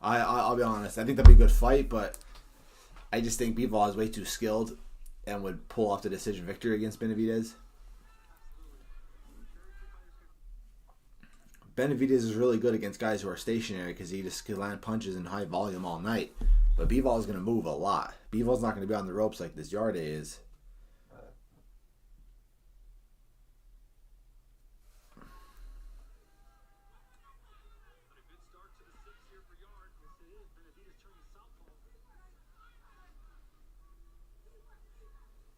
S2: I'll be honest. I think that'd be a good fight, but I just think Bivol is way too skilled and would pull off the decision victory against Benavidez. Benavidez is really good against guys who are stationary because he just can land punches in high volume all night. But Bivol is going to move a lot. Bivol's not going to be on the ropes like this Yarde is.
S6: But a good start to the 6 here for Yard. Yes, it is. Benavidez turning southpaw. Benavidez told us that we would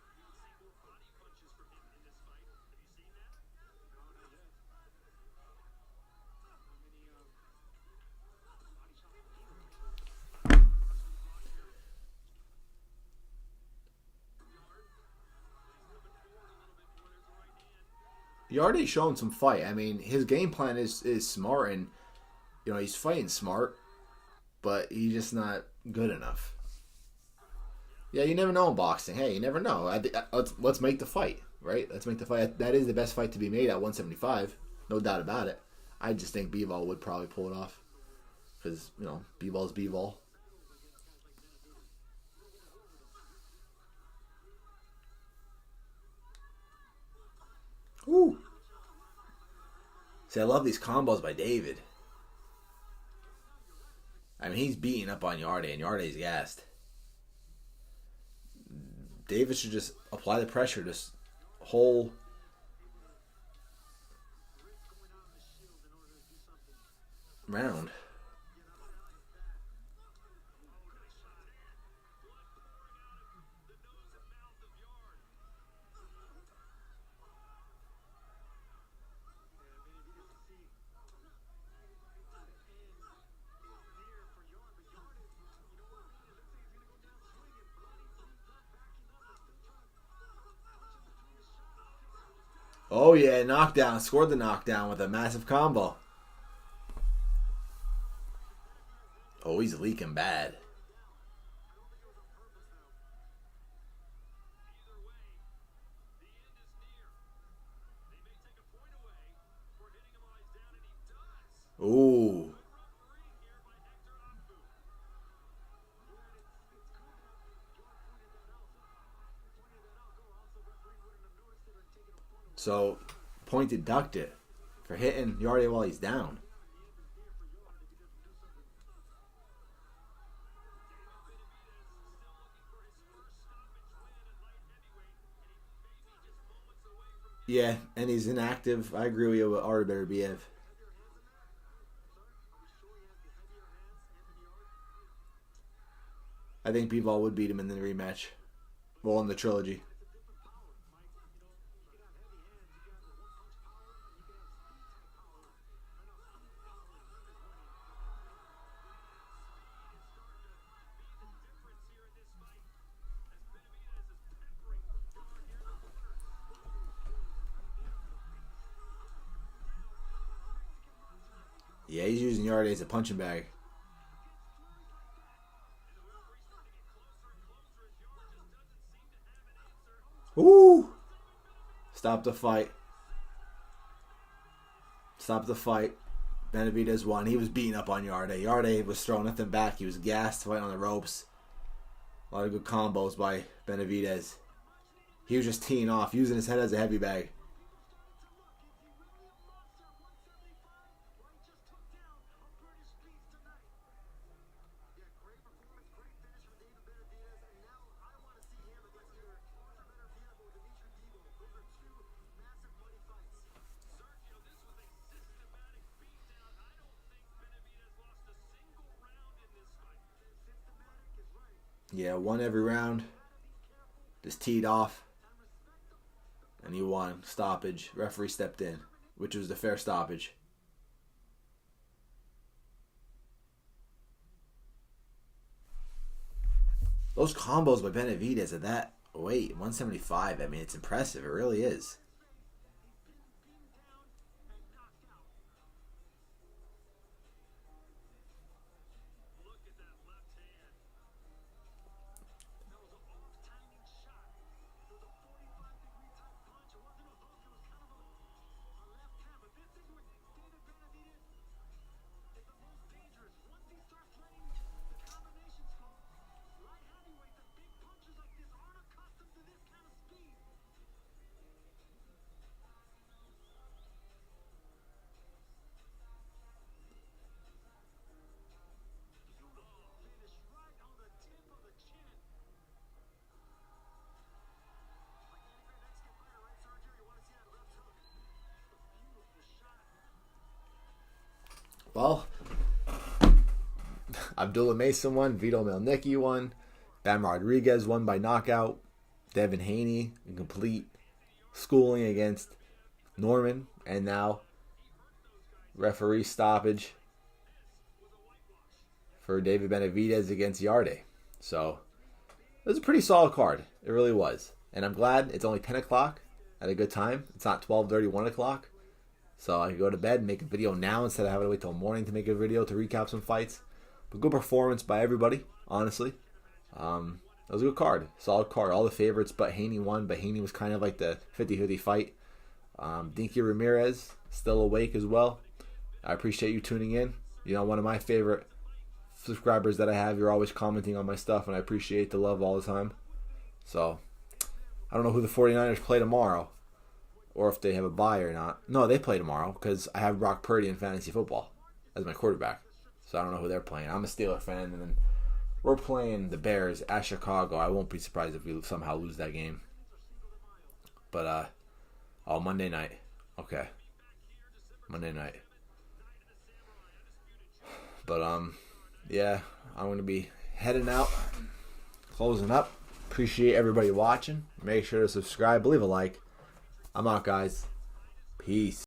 S6: see more body punches from him in this fight. Have you seen that?
S5: No, not yet. How many body shots?
S2: Yarde's showing some fight. I mean, his game plan is smart, and you know he's fighting smart, but he's just not good enough. Yeah, you never know in boxing. Hey, you never know. Let's make the fight, right? Let's make the fight. That is the best fight to be made at 175, no doubt about it. I just think Bivol would probably pull it off because you know Bivol's Bivol. Ooh. See, I love these combos by David. I mean, he's beating up on Yarde, and Yarde's gassed. David should just apply the pressure this whole round. Oh yeah, knockdown. Scored the knockdown with a massive combo. Oh, he's leaking bad.
S6: Either way, the end is near. They may take a point away for hitting him while he's down, and he does.
S2: Ooh.
S6: Refereeing here by Hector Akfu.
S2: So, point deducted for hitting Yarde while he's down. Yeah, and he's inactive. I agree with you with Artur Beterbiev. I think Bivol would beat him in the rematch. Well, in the trilogy. Yeah, he's using Yarde as a punching bag. Ooh! Stop the fight. Stop the fight. Benavidez won. He was beating up on Yarde. Yarde was throwing nothing back. He was gassed, fighting on the ropes. A lot of good combos by Benavidez. He was just teeing off, using his head as a heavy bag. Yeah, won every round. Just teed off. And he won. Stoppage. Referee stepped in, which was the fair stoppage. Those combos by Benavidez at that weight, 175, I mean, it's impressive. It really is. Well, Abdullah Mason won, Vito Melnicki won, Bam Rodriguez won by knockout, Devin Haney in complete schooling against Norman, and now referee stoppage for David Benavidez against Yarde. So it was a pretty solid card. It really was. And I'm glad it's only 10 o'clock at a good time. It's not 12:30, 1 o'clock. So I can go to bed and make a video now instead of having to wait till morning to make a video to recap some fights. But good performance by everybody, honestly. It was a good card. Solid card. All the favorites but Haney won, but Haney was kind of like the 50-50 fight. Dinky Ramirez still awake as well. I appreciate you tuning in. You know, one of my favorite subscribers that I have. You're always commenting on my stuff, and I appreciate the love all the time. So I don't know who the 49ers play tomorrow, or if they have a bye or not. No, they play tomorrow because I have Brock Purdy in fantasy football as my quarterback. So I don't know who they're playing. I'm a Steeler fan, and then we're playing the Bears at Chicago. I won't be surprised if we somehow lose that game. But, Monday night. Okay. Monday night. But, yeah, I'm going to be heading out, closing up. Appreciate everybody watching. Make sure to subscribe, leave a like. I'm out, guys. Peace.